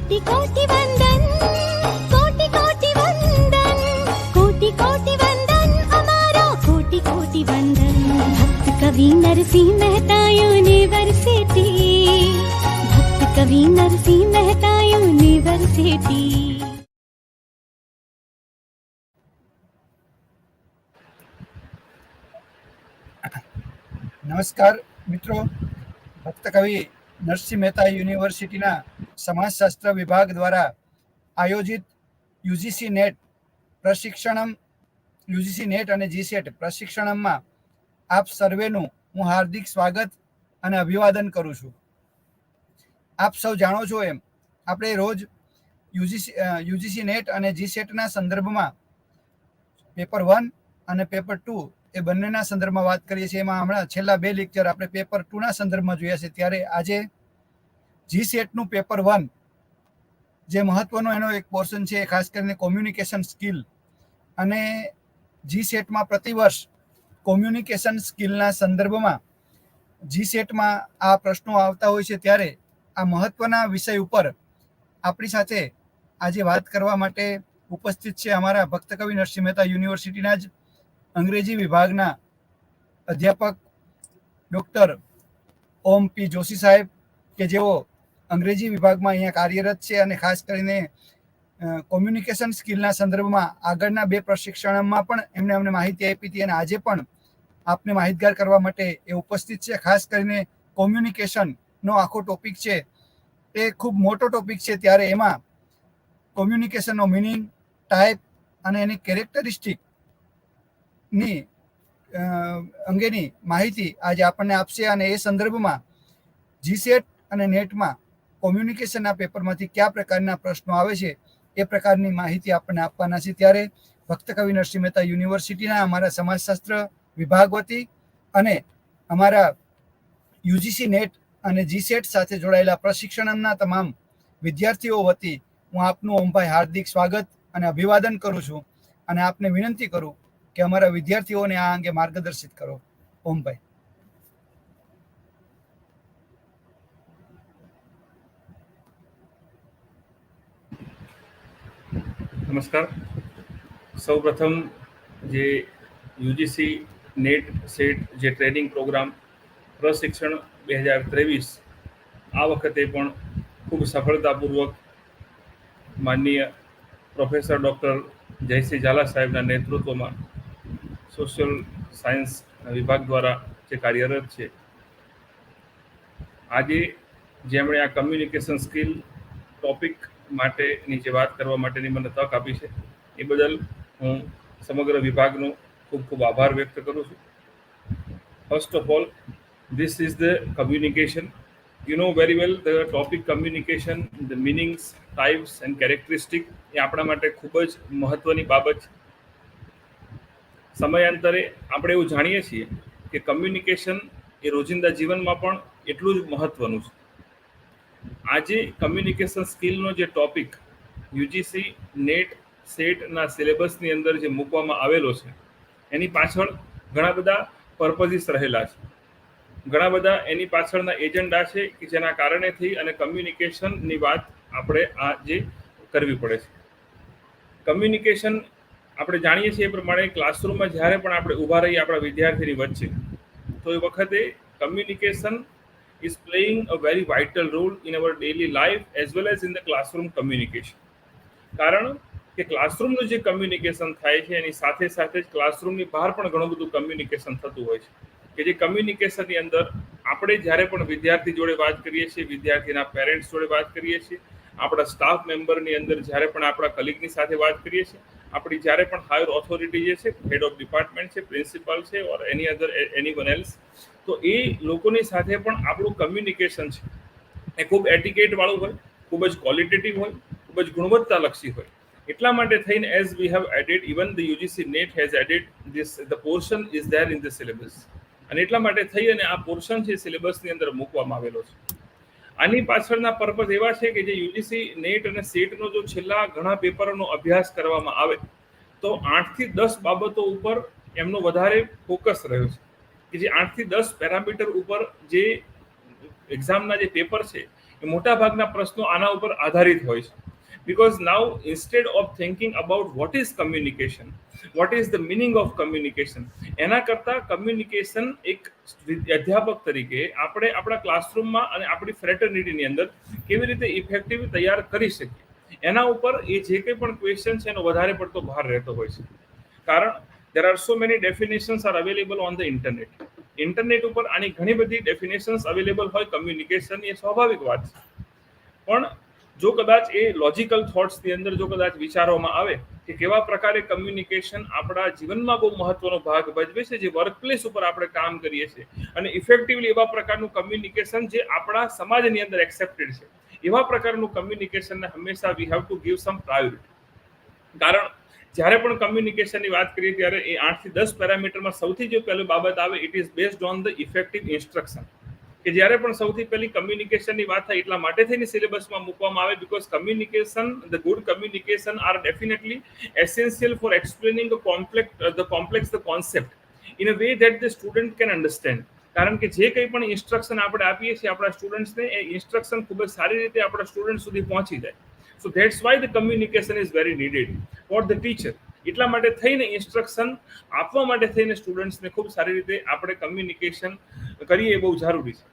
कोटि कोटि वंदन, कोटि कोटि वंदन, कोटि कोटि वंदन, अमारो कोटि कोटि वंदन। भक्त कवि नरसिंह मेहता यूनिवर्सिटी, भक्त कवि नरसिंह मेहता यूनिवर्सिटी। નમસ્કાર મિત્રો, ભક્ત કવિ નરસિંહ મહેતા યુનિવર્સિટીના સમાજશાસ્ત્ર વિભાગ દ્વારા આયોજિત યુજીસી નેટ પ્રશિક્ષણમ, યુજીસી નેટ અને જીસેટ પ્રશિક્ષણમમાં આપ સર્વેનું હું હાર્દિક સ્વાગત અને અભિવાદન કરું છું. આપ સૌ જાણો છો એમ આપણે રોજ યુજીસી નેટ અને જીસેટના સંદર્ભમાં પેપર 1 અને પેપર 2 એ બંનેના સંદર્ભમાં વાત કરીએ છીએ. એમાં હમણાં છેલ્લા 2 લેક્ચર આપણે પેપર 2ના સંદર્ભમાં જોયા છે. ત્યારે આજે જીસેટનું પેપર 1 જે મહત્વનો એનો એક પોર્શન છે, ખાસ કરીને કોમ્યુનિકેશન સ્કિલ. અને જીસેટમાં પ્રતિવર્ષ કોમ્યુનિકેશન સ્કિલના સંદર્ભમાં જીસેટમાં આ પ્રશ્નો આવતા હોય છે. ત્યારે આ મહત્વના વિષય ઉપર આપણી સાથે આજે વાત કરવા માટે ઉપસ્થિત છે અમારા ભક્ત કવિ નરસિંહ મહેતા યુનિવર્સિટીના જ અંગ્રેજી વિભાગના અધ્યાપક ડૉક્ટર ઓમ પી જોશી સાહેબ, કે જેઓ અંગ્રેજી વિભાગમાં અહીંયા કાર્યરત છે અને ખાસ કરીને કોમ્યુનિકેશન સ્કિલના સંદર્ભમાં આગળના 2 પ્રશિક્ષણમાં પણ એમણે અમને માહિતી આપી હતી અને આજે પણ આપને માહિતગાર કરવા માટે એ ઉપસ્થિત છે. ખાસ કરીને કોમ્યુનિકેશનનો આખો ટોપિક છે એ ખૂબ મોટો ટોપિક છે. ત્યારે એમાં કોમ્યુનિકેશનનો મિનિંગ, ટાઈપ અને એની કેરેક્ટરિસ્ટિક ની અંગેની માહિતી આજે આપણને આપશે. અને એ સંદર્ભમાં જીસેટ અને નેટમાં કોમ્યુનિકેશનના પેપરમાંથી કયા પ્રકારના પ્રશ્નો આવે છે એ પ્રકારની માહિતી આપણને આપવાના છે. ત્યારે ભક્ત કવિ નરસિંહ મહેતા યુનિવર્સિટીના અમારા સમાજશાસ્ત્ર વિભાગ વતી અને અમારા યુજીસી નેટ અને જીસેટ સાથે જોડાયેલા પ્રશિક્ષણના તમામ વિદ્યાર્થીઓ વતી હું આપનું ઓમભાઈ હાર્દિક સ્વાગત અને અભિવાદન કરું છું અને આપને વિનંતી કરું કે અમારા વિદ્યાર્થીઓને આ અંગે માર્ગદર્શિત કરો. ઓમભાઈ. નમસ્કાર. સૌપ્રથમ જે યુજીસી નેટ સેટ જે ટ્રેનિંગ પ્રોગ્રામ પ્રશિક્ષણ 2023 આ વખતે પણ ખૂબ સફળતાપૂર્વક માનનીય પ્રોફેસર ડૉક્ટર જયસિંહ ઝાલા સાહેબના નેતૃત્વમાં સોશિયલ સાયન્સ વિભાગ દ્વારા જે કાર્યરત છે, આજે જેમણે આ કમ્યુનિકેશન સ્કિલ ટોપિક માટેની જે વાત કરવા માટેની મને તક આપી છે એ બદલ હું સમગ્ર વિભાગનો ખૂબ ખૂબ આભાર વ્યક્ત કરું છું. First of all, this is the communication. You know very well the topic communication, the meanings, types and characteristics એ આપણા માટે ખૂબ જ મહત્વની બાબત છે. સમયાંતરે આપણે એવું જાણીએ છીએ કે કમ્યુનિકેશન એ રોજિંદા જીવનમાં પણ એટલું જ મહત્વનું છે. આજે કમ્યુનિકેશન સ્કિલનો જે ટોપિક યુજીસી નેટ સેટના સિલેબસની અંદર જે મૂકવામાં આવેલો છે એની પાછળ ઘણા બધા પર્પઝીસ રહેલા છે, ઘણા બધા એની પાછળના એજન્ડા છે કે જેના કારણેથી અને કમ્યુનિકેશનની વાત આપણે આજે કરવી પડે છે. કમ્યુનિકેશન આપણે જાણીએ છીએ એ પ્રમાણે ક્લાસરૂમમાં જ્યારે પણ આપણે ઊભા રહીએ આપણા વિદ્યાર્થીની વચ્ચે, તો એ વખતે communication is playing a very vital role in our daily life as well as in the classroom communication. કારણ કે ક્લાસરૂમનું જે કમ્યુનિકેશન થાય છે એની સાથે સાથે જ ક્લાસરૂમની બહાર પણ ઘણું બધું કમ્યુનિકેશન થતું હોય છે, કે જે કમ્યુનિકેશનની અંદર આપણે જ્યારે પણ વિદ્યાર્થી જોડે વાત કરીએ છીએ, વિદ્યાર્થીના પેરેન્ટ્સ જોડે વાત કરીએ છીએ, આપણા સ્ટાફ મેમ્બરની અંદર જ્યારે પણ આપણા કલીગની સાથે વાત કરીએ છીએ, આપણી જ્યારે પણ હાયર ઓથોરિટી જે છે, હેડ ઓફ ડિપાર્ટમેન્ટ છે, પ્રિન્સિપાલ છે ઓર એનીવન એલ્સ, તો એ લોકોની સાથે પણ આપણું કમ્યુનિકેશન છે એ ખૂબ એટિકેટવાળું હોય, ખૂબ જ ક્વોલિટેટિવ હોય, ખૂબ જ ગુણવત્તાલક્ષી હોય. એટલા માટે થઈને as we have added, even the UGC NET has added this, the portion is there in the syllabus. અને એટલા માટે થઈ અને આ પોર્શન છે સિલેબસની અંદર મૂકવામાં આવેલો છે. આની પાછળના પર્પઝ એવા છે કે જે યુજીસી નેટ અને સેટનો જો છેલ્લા ઘણા પેપરોનો અભ્યાસ કરવામાં આવે તો 8 થી 10 બાબતો ઉપર એમનો વધારે ફોકસ રહ્યો છે, કે જે 8 થી 10 પેરામીટર ઉપર જે એક્ઝામના જે પેપર છે એ મોટા ભાગના પ્રશ્નો આના ઉપર આધારિત હોય છે. Because now instead of thinking about what is communication, what is the meaning of communication, એના કરતાં કમ્યુનિકેશન એક અધ્યાપક તરીકે આપણે આપણા ક્લાસરૂમમાં અને આપણી ફ્રેટર્નિટીની અંદર કેવી રીતે ઇફેક્ટિવ તૈયાર કરી શકીએ એના ઉપર એ જે કંઈ પણ ક્વેશ્ચન છે એનો વધારે પડતો ભાર રહેતો હોય છે. કારણ there are so many definitions are available on the internet. Internet ઉપર આની ઘણી બધી ડેફિનેશન્સ અવેલેબલ હોય કમ્યુનિકેશન, એ સ્વાભાવિક વાત છે. પણ જો કદાચ એ લોજિકલ થોટ્સની અંદર જો કદાચ વિચારવામાં આવે કે કેવા પ્રકારે કમ્યુનિકેશન આપણા જીવનમાં બહુ મહત્વનો ભાગ ભજવે છે, જે વર્કપ્લેસ ઉપર આપણે કામ કરીએ છીએ, અને ઇફેક્ટિવલી એવા પ્રકારનું કમ્યુનિકેશન જે આપણા સમાજની અંદર એક્સેપ્ટેડ છે, એવા પ્રકારનું કમ્યુનિકેશનને હંમેશા we have to give sum priority. કારણ જ્યારે પણ કમ્યુનિકેશનની વાત કરીએ ત્યારે એ 8 થી 10 પેરામીટરમાં સૌથી જે પહેલી બાબત આવે, it is based on the effective instruction. કે જ્યારે પણ સૌથી પહેલી કમ્યુનિકેશનની વાત થાય એટલા માટે થઈને સિલેબસમાં મૂકવામાં આવે, because communication, the good communication are definitely essential for explaining the complex the concept in a way that the student can understand. કારણ કે જે કંઈ પણ ઇન્સ્ટ્રક્શન આપણે આપીએ છીએ આપણા સ્ટુડન્ટ્સને, એ ઇન્સ્ટ્રક્શન ખૂબ જ સારી રીતે આપણા સ્ટુડન્ટ સુધી પહોંચી જાય. સો that's why the communication is very needed for the teacher. એટલા માટે થઈને ઇન્સ્ટ્રક્શન આપવા માટે થઈને સ્ટુડન્ટ્સને ખૂબ સારી રીતે આપણે કમ્યુનિકેશન કરીએ એ બહુ જરૂરી છે.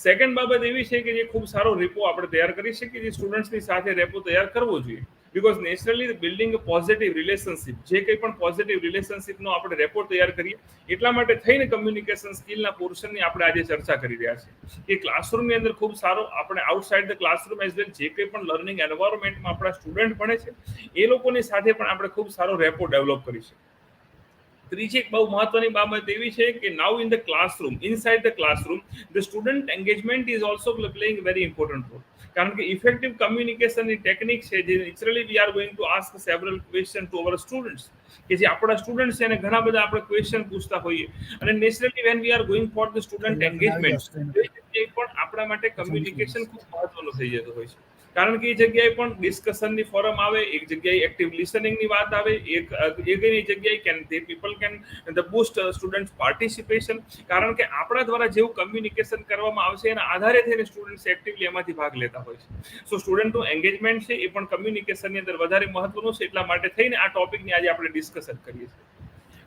સેકન્ડ બાબત એવી છે કે જે ખૂબ સારો રેપો આપણે તૈયાર કરી શકીએ, જે સ્ટુડન્ટ્સની સાથે રેપો તૈયાર કરવો જોઈએ. Because naturally building a positive relationship, જે કંઈ પણ પોઝિટિવ રિલેશનશિપનો આપણે રેપો તૈયાર કરીએ, એટલા માટે થઈને કમ્યુનિકેશન સ્કિલના પોર્શનની આપણે આજે ચર્ચા કરી રહ્યા છીએ. કે ક્લાસરૂમની અંદર ખૂબ સારો આપણે outside the classroom as well જે કંઈ પણ લર્નિંગ એન્વાયરમેન્ટમાં આપણા સ્ટુડન્ટ ભણે છે એ લોકોની સાથે પણ આપણે ખૂબ સારો રેપો ડેવલપ કરી શકીએ. ત્રીજી એક બહુ મહત્વની બાબત એવી છે કે now in the classroom, inside the classroom, the student engagement is also playing very important role. કારણ કે ઇફેક્ટિવ કમ્યુનિકેશનની ટેકનિક છે, જે naturally we are going to ask several question to our students, કે જે આપણા સ્ટુડન્ટ છે એને ઘણા બધા આપણે ક્વેશ્ચન પૂછતા હોઈએ, અને naturally when we are going for the student engagement, એ પણ આપણા માટે કમ્યુનિકેશન ખૂબ મહત્વનું થઈ જતું હોય છે. કારણ કે એ જગ્યાએ પણ ડિસ્કશનની ફોરમ આવે, એક જગ્યાએ એક્ટિવ લિસનિંગની વાત આવે, એક જગ્યાએ can they people can the boost student participation. કારણ કે આપણા દ્વારા જેવું કમ્યુનિકેશન કરવામાં આવશે એના આધારે થઈને સ્ટુડન્ટ્સ એક્ટિવલી એમાંથી ભાગ લેતા હોય છે. સો સ્ટુડન્ટનું એન્ગેજમેન્ટ છે એ પણ કમ્યુનિકેશનની અંદર વધારે મહત્વનું છે. એટલા માટે થઈને આ ટોપિકની આજે આપણે ડિસ્કશન કરીએ છીએ.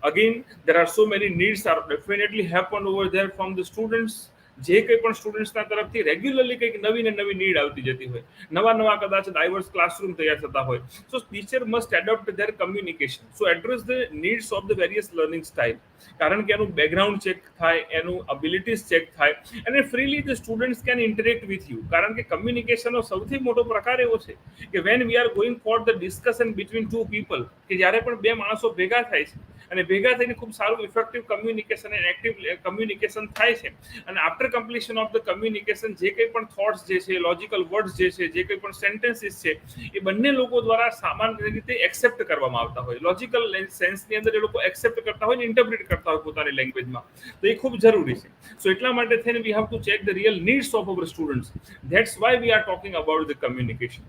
Again, there are so many needs are definitely happen over there from the students. જે કંઈ પણ સ્ટુડન્ટ્સના તરફથી રેગ્યુલરલી કંઈક નવી ને નવી નીડ આવતી જતી હોય, નવા કદાચ ડાયવર્સ ક્લાસરૂમ તૈયાર થતા હોય, so teacher must adopt their communication, so address the needs of the various learning style. કારણ કે એનું બેકગ્રાઉન્ડ ચેક થાય, એનું અબિલિટીઝ ચેક થાય, અને freely the students can interact with you. કારણ કે કમ્યુનિકેશનનો સૌથી મોટો પ્રકાર એવો છે કે when we are going for the discussion between two people, કે જ્યારે પણ બે માણસો ભેગા થાય છે અને ભેગા થઈને ખૂબ સારું ઇફેક્ટિવ કમ્યુનિકેશન અને એક્ટિવ કમ્યુનિકેશન થાય છે, અને after completion of the communication જે કંઈ પણ થોટ્સ જે છે, લોજિકલ વર્ડ્સ જે છે, જે કંઈ પણ સેન્ટેન્સીસ છે, એ બંને લોકો દ્વારા સામાન્ય રીતે એક્સેપ્ટ કરવામાં આવતા હોય. લોજિકલ સેન્સની અંદર એ લોકો એક્સેપ્ટ કરતા હોય ને ઇન્ટરપ્રિટ કરતા હોય પોતાની લેંગ્વેજમાં, તો એ ખૂબ જરૂરી છે. સો એટલા માટે થઈને we have to check the real needs of our students. That's why we are talking about the communication.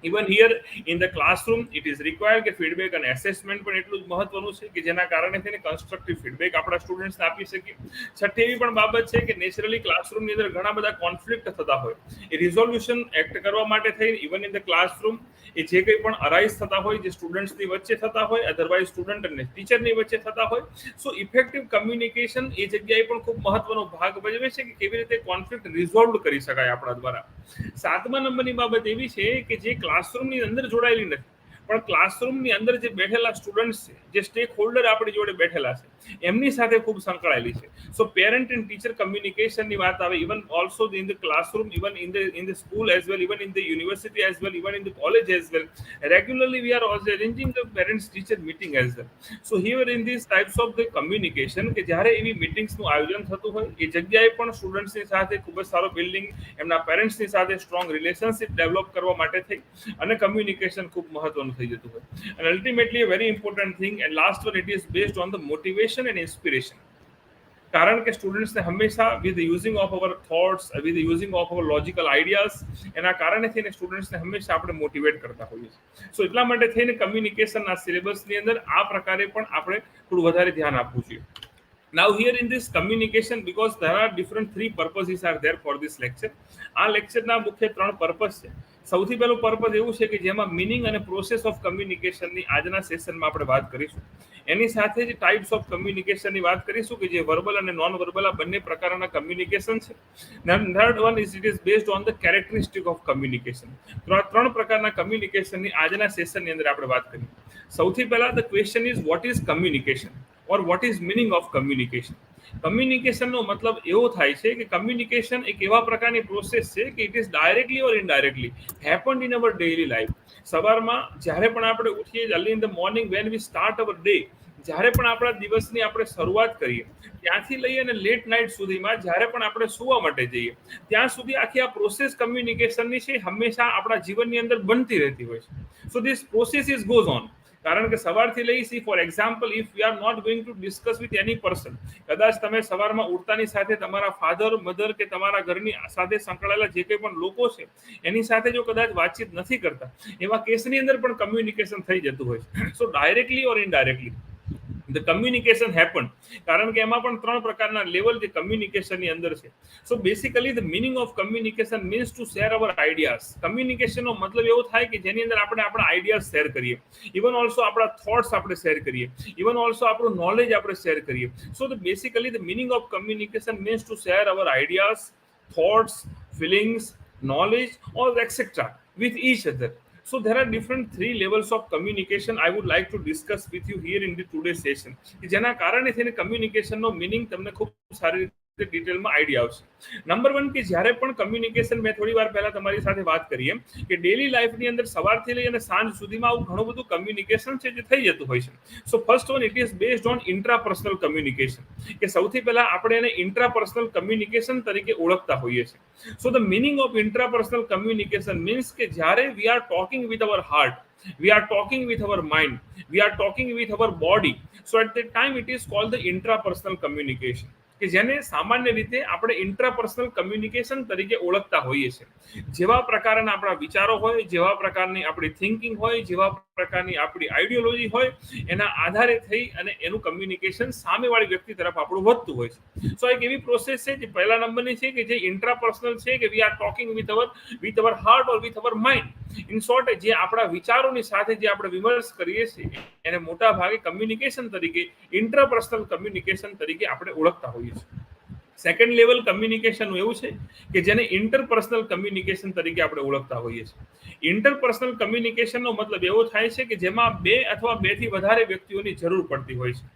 Even here in the classroom it is required કે ફીડબેક અને એસેસમેન્ટ પણ એટલું જ મહત્વનું છે, કે જેના કારણે થઈને કન્સ્ટ્રક્ટિવ ફીડબેક આપણા સ્ટુડન્ટ્સને આપી શકીએ. છઠ્ઠી એવી પણ બાબત છે કે નેચરલી ક્લાસરૂમની અંદર ઘણા બધા કોન્ફ્લિક્ટ થતા હોય, એ રિઝોલ્યુશન એક્ટ કરવા માટે થઈને ઇવન ઇન ધ ક્લાસરૂમ એ જે કંઈ પણ અરાઇઝ થતા હોય, જે સ્ટુડન્ટ્સની વચ્ચે થતા હોય, અધરવાઇઝ સ્ટુડન્ટ અને ટીચરની વચ્ચે થતા હોય, સો ઇફેક્ટિવ કમ્યુનિકેશન એ જગ્યાએ પણ ખૂબ મહત્વનો ભાગ ભજવે છે કે કેવી રીતે કોન્ફ્લિક્ટ રિઝોલ્વ કરી શકાય આપણા દ્વારા. 7મા નંબરની બાબત એવી છે કે જે ક્લાસરૂમની અંદર જોડાયેલી નથી, પણ ક્લાસરૂમની અંદર જે બેઠેલા સ્ટુડન્ટ્સ છે, જે સ્ટેક હોલ્ડર આપણી જોડે બેઠેલા છે, એમની સાથે ખૂબ સંકળાયેલી છે. સો પેરેન્ટ એન્ડ ટીચર કમ્યુનિકેશનની વાત આવે, even also in the classroom, even in the school as well, even in the university as well, even in the college as well, regularly we are also arranging the parents teacher meeting as well. So here in this types of the communication, કે જ્યારે એવી મિટિંગ્સનું આયોજન થતું હોય, એ જગ્યાએ પણ સ્ટુડન્ટ્સની સાથે ખૂબ જ સારો બિલ્ડિંગ, એમના પેરેન્ટ્સની સાથે સ્ટ્રોંગ રિલેશનશિપ ડેવલપ કરવા માટે થઈ અને કમ્યુનિકેશન ખૂબ મહત્વનું થઈ જતું હોય. અને ultimately very important thing and last one, it is based on the motivation and inspiration. કારણ કે સ્ટુડન્ટ્સને હંમેશા with using of our thoughts, with using of our logical ideas, એના કારણે થઈને સ્ટુડન્ટ્સને હંમેશા આપણે મોટિવેટ કરતા હોઈએ છીએ. સો એટલા માટે થઈને કમ્યુનિકેશનના સિલેબસની અંદર આ પ્રકારે પણ આપણે થોડું વધારે ધ્યાન આપવું જોઈએ. Now here in this communication, because there are different three purposes are there for this lecture. આ લેક્ચરના મુખ્ય ત્રણ પર્પસ છે. સૌથી પહેલું પર્પસ એવું છે કે જેમાં મિનિંગ અને પ્રોસેસ ઓફ કમ્યુનિકેશનની આજના સેશનમાં આપણે વાત કરીશું. એની સાથે જ ટાઈપ્સ ઓફ કમ્યુનિકેશનની વાત કરીશું કે જે વર્બલ અને નોન વર્બલ આ બંને પ્રકારના કમ્યુનિકેશન છે. Third one is it is based on the characteristic of communication. તો આ ત્રણ પ્રકારના કમ્યુનિકેશનની આજના સેશનની અંદર આપણે વાત કરીએ. સૌથી પહેલા the question is what is communication or what is meaning of communication. કમ્યુનિકેશનનો મતલબ એવો થાય છે કે કમ્યુનિકેશન એક એવા પ્રકારની પ્રોસેસ છે કે it is directly or indirectly happened in our daily life. સવારમાં જ્યારે પણ આપણે ઉઠીએ, early in the morning when we start our day, જ્યારે પણ આપણા દિવસની આપણે શરૂઆત કરીએ ત્યાંથી લઈ અને લેટ નાઇટ સુધીમાં જ્યારે પણ આપણે સુવા માટે જઈએ ત્યાં સુધી આખી આ પ્રોસેસ કમ્યુનિકેશનની છે હંમેશા આપણા જીવનની અંદર બનતી રહેતી હોય છે. So this process is goes on. કારણ કે સવારથી લઈ see for example if we are not going to discuss with any person, કદાચ તમે સવારમાં ઉઠતાની સાથે તમારા ફાધર મધર કે તમારા ઘરની સાથે સંકળાયેલા જે કંઈ પણ લોકો છે એની સાથે જો કદાચ વાતચીત નથી કરતા, એવા કેસની અંદર પણ કમ્યુનિકેશન થઈ જતું હોય છે. So directly or indirectly the communication happen. કારણ કે એમાં પણ ત્રણ પ્રકારના લેવલ જે કમ્યુનિકેશનની અંદર છે. So basically the meaning of communication means to share our ideas. કમ્યુનિકેશનનો મતલબ એવો થાય કે જેની અંદર આપણે આપણા આઈડિયાઝ શેર કરીએ, ઇવન ઓલ્સો આપણા થોટ્સ આપણે શેર કરીએ, ઇવન ઓલ્સો આપણું નોલેજ આપણે શેર કરીએ. So the basically the meaning of communication means to share our ideas, thoughts, feelings, knowledge or etc. with each other. So there are different three levels of communication I would like to discuss with you here in the today's session. જેના કારણે થઈને કમ્યુનિકેશનનો meaning તમને ખૂબ સારી રીતે ડિટેલમાં idea આવશે. Number one કે જ્યારે પણ કમ્યુનિકેશન, મેં થોડી વાર પહેલા તમારી સાથે વાત કરી એમ કે ડેલી લાઈફની અંદર સવારથી લઈ અને સાંજ સુધીમાં આવું ઘણું બધું કમ્યુનિકેશન છે જે થઈ જતું હોય છે. So first one it is based on intrapersonal communication, કે સૌથી પહેલા આપણે એને ઇન્ટ્રાપર્સનલ કમ્યુનિકેશન તરીકે ઓળખતા હોઈએ છીએ. So the meaning of intrapersonal communication means કે જ્યારે we are talking with our heart, we are talking with our mind, we are talking with our body. So at that time it is called the intrapersonal communication, કે જેને સામાન્ય રીતે આપણે ઇન્ટ્રાપર્સનલ communication તરીકે ઓળખતા હોઈએ છીએ. જેવા પ્રકારના આપણા વિચારો હોય, જેવા પ્રકારની આપણી થિંકિંગ હોય, જેવા પ્રકારની આપણી આઈડિયોલોજી હોય, એના આધારે થઈ અને એનું કમ્યુનિકેશન સામેવાળી વ્યક્તિ તરફ આપણું વધતું હોય છે. સો એક એવી પ્રોસેસ છે જે પહેલા નંબરની છે કે જે ઇન્ટ્રાપર્સનલ છે, કે વી are talking with our heart or with our mind. In short, જે આપણા વિચારોની સાથે જે આપણે વિમર્શ કરીએ છીએ એને મોટા ભાગે કમ્યુનિકેશન તરીકે, ઇન્ટ્રાપર્સનલ કમ્યુનિકેશન તરીકે આપણે ઓળખતા હોઈએ છીએ. સેકન્ડ લેવલ કમ્યુનિકેશન એવું છે કે જેને ઇન્ટરપર્સનલ કમ્યુનિકેશન તરીકે આપણે ઓળખતા હોઈએ છીએ. ઇન્ટરપર્સનલ કમ્યુનિકેશનનો મતલબ એવો થાય છે કે જેમાં બે અથવા બેથી વધારે વ્યક્તિઓની જરૂર પડતી હોય છે.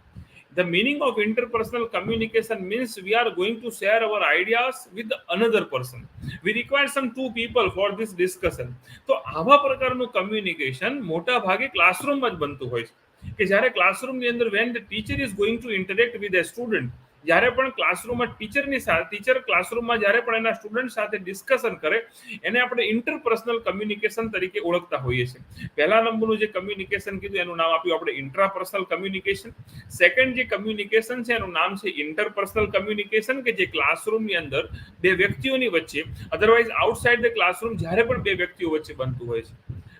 The meaning of interpersonal communication means we are going to share our ideas with another person. We require some two people for this discussion. તો આવા પ્રકારનું કમ્યુનિકેશન મોટા ભાગે ક્લાસરૂમમાં જ બનતું હોય છે, કે જ્યારે ક્લાસરૂમની અંદર when the teacher is going to interact with a student, જ્યારે પણ ક્લાસરૂમમાં ટીચર ક્લાસરૂમમાં જ્યારે પણ એના સ્ટુડન્ટ સાથે ડિસ્કશન કરે એને આપણે ઇન્ટરપર્સનલ કમ્યુનિકેશન તરીકે ઓળખતા હોઈએ છીએ. પહેલા નંબરનું જે કમ્યુનિકેશન કીધું એનું નામ આપ્યું આપણે ઇન્ટ્રાપર્સનલ કમ્યુનિકેશન. સેકન્ડ જે કમ્યુનિકેશન છે એનું નામ છે ઇન્ટરપર્સનલ કમ્યુનિકેશન, કે જે ક્લાસરૂમની અંદર બે વ્યક્તિઓની વચ્ચે, અધરવાઇઝ આઉટસાઇડ ધ ક્લાસરૂમ જ્યારે પણ બે વ્યક્તિઓ વચ્ચે બનતું હોય છે.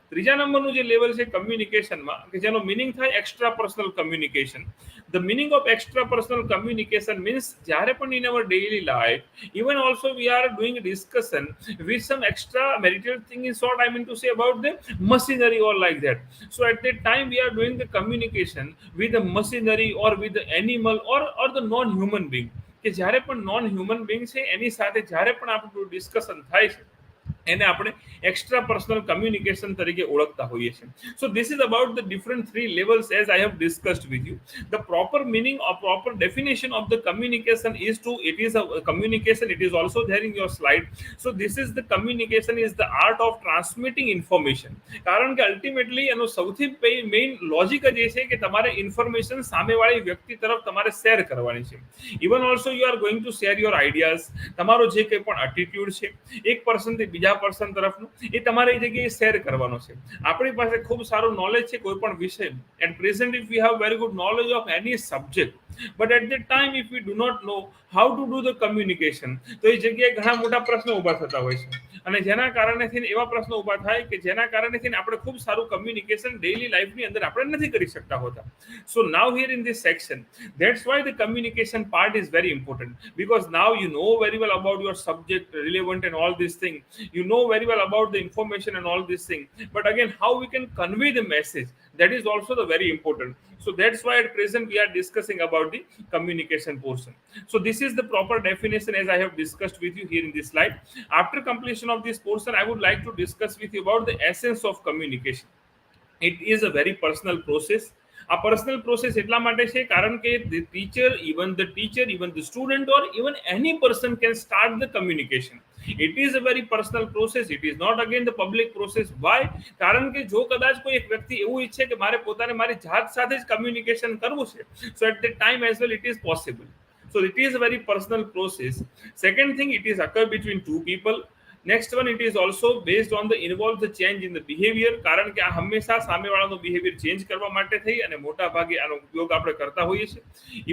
ત્રીજા નંબરનું જે લેવલ છે કમ્યુનિકેશનમાં, કે જેનો મિનિંગ થાય extra personal communication. The meaning of extra personal communication means જ્યારે પણ in our daily life, even also we are doing discussion with some extra marital thing, in short I mean to say about the machinery or like that. So at that time we are doing the communication with the machinery or with the animal or the non human being, કે જ્યારે પણ non human Bing છે એની સાથે જ્યારે પણ આપણું discussion થાય છે એને આપણે એક્સ્ટ્રા પર્સનલ કમ્યુનિકેશન તરીકે ઓળખતા હોઈએ છીએ. So this is about the different three levels as I have discussed with you. The proper meaning or proper definition of the communication is to, it is a communication, it is also there in your slide. So this is the communication is the art of transmitting information. કારણ કે ultimately એનો સૌથી main logic જ એ છે કે તમારે information સામેવાળી વ્યક્તિ તરફ તમારે શેર કરવાની છે. Even also you are going two share your ideas. તમારો જે કંઈ પણ એટીટ્યુડ છે એક પર્સનથી બીજા પર્સન તરફનું, એ તમારે એ જગ્યાએ શેર કરવાનો છે. આપણી પાસે ખૂબ સારું નોલેજ છે કોઈ પણ વિષય, at present if we have very good knowledge of any subject, but at the time if we do not know how to do the communication, તો એ જગ્યાએ ઘણા મોટા પ્રશ્નો ઊભા થતા હોય છે. અને જેના કારણેથી એવા પ્રશ્નો ઊભા થાય કે જેના કારણેથી આપણે ખૂબ સારું કમ્યુનિકેશન ડેઇલી લાઈફની અંદર આપણે નથી કરી શકતા હોતા. So now here in this section, that's why the communication part is very important, because now you know very well about your subject relevant and all these things, you know very well about the information and all these things, but again how we can convey the message, that is also the very important. So that's why at present we are discussing about the communication portion. So this is the proper definition as I have discussed with you here in this slide. After completion of this portion, I would like to discuss with you about the essence of communication. It is a very personal process. A personal process એટલા માટે છે કારણ કે the teacher, even the student, or even any person can start the communication. It is a very personal process. It is not again the public process. Why? કારણ કે જો કદાચ કોઈ એક વ્યક્તિ એવું ઈચ્છે કે મારે પોતાને મારી જાત સાથે જ કમ્યુનિકેશન કરવું છે, so at that time as well it is possible. So it is a very personal process. Second thing, it is occur between two people. Next one, it is also based on the involve the change in the behavior, કારણ કે આ હંમેશા સામેવાળાનો behaviour change કરવા માટે થઈ અને મોટા ભાગે આનો ઉપયોગ આપણે કરતા હોઈએ છીએ.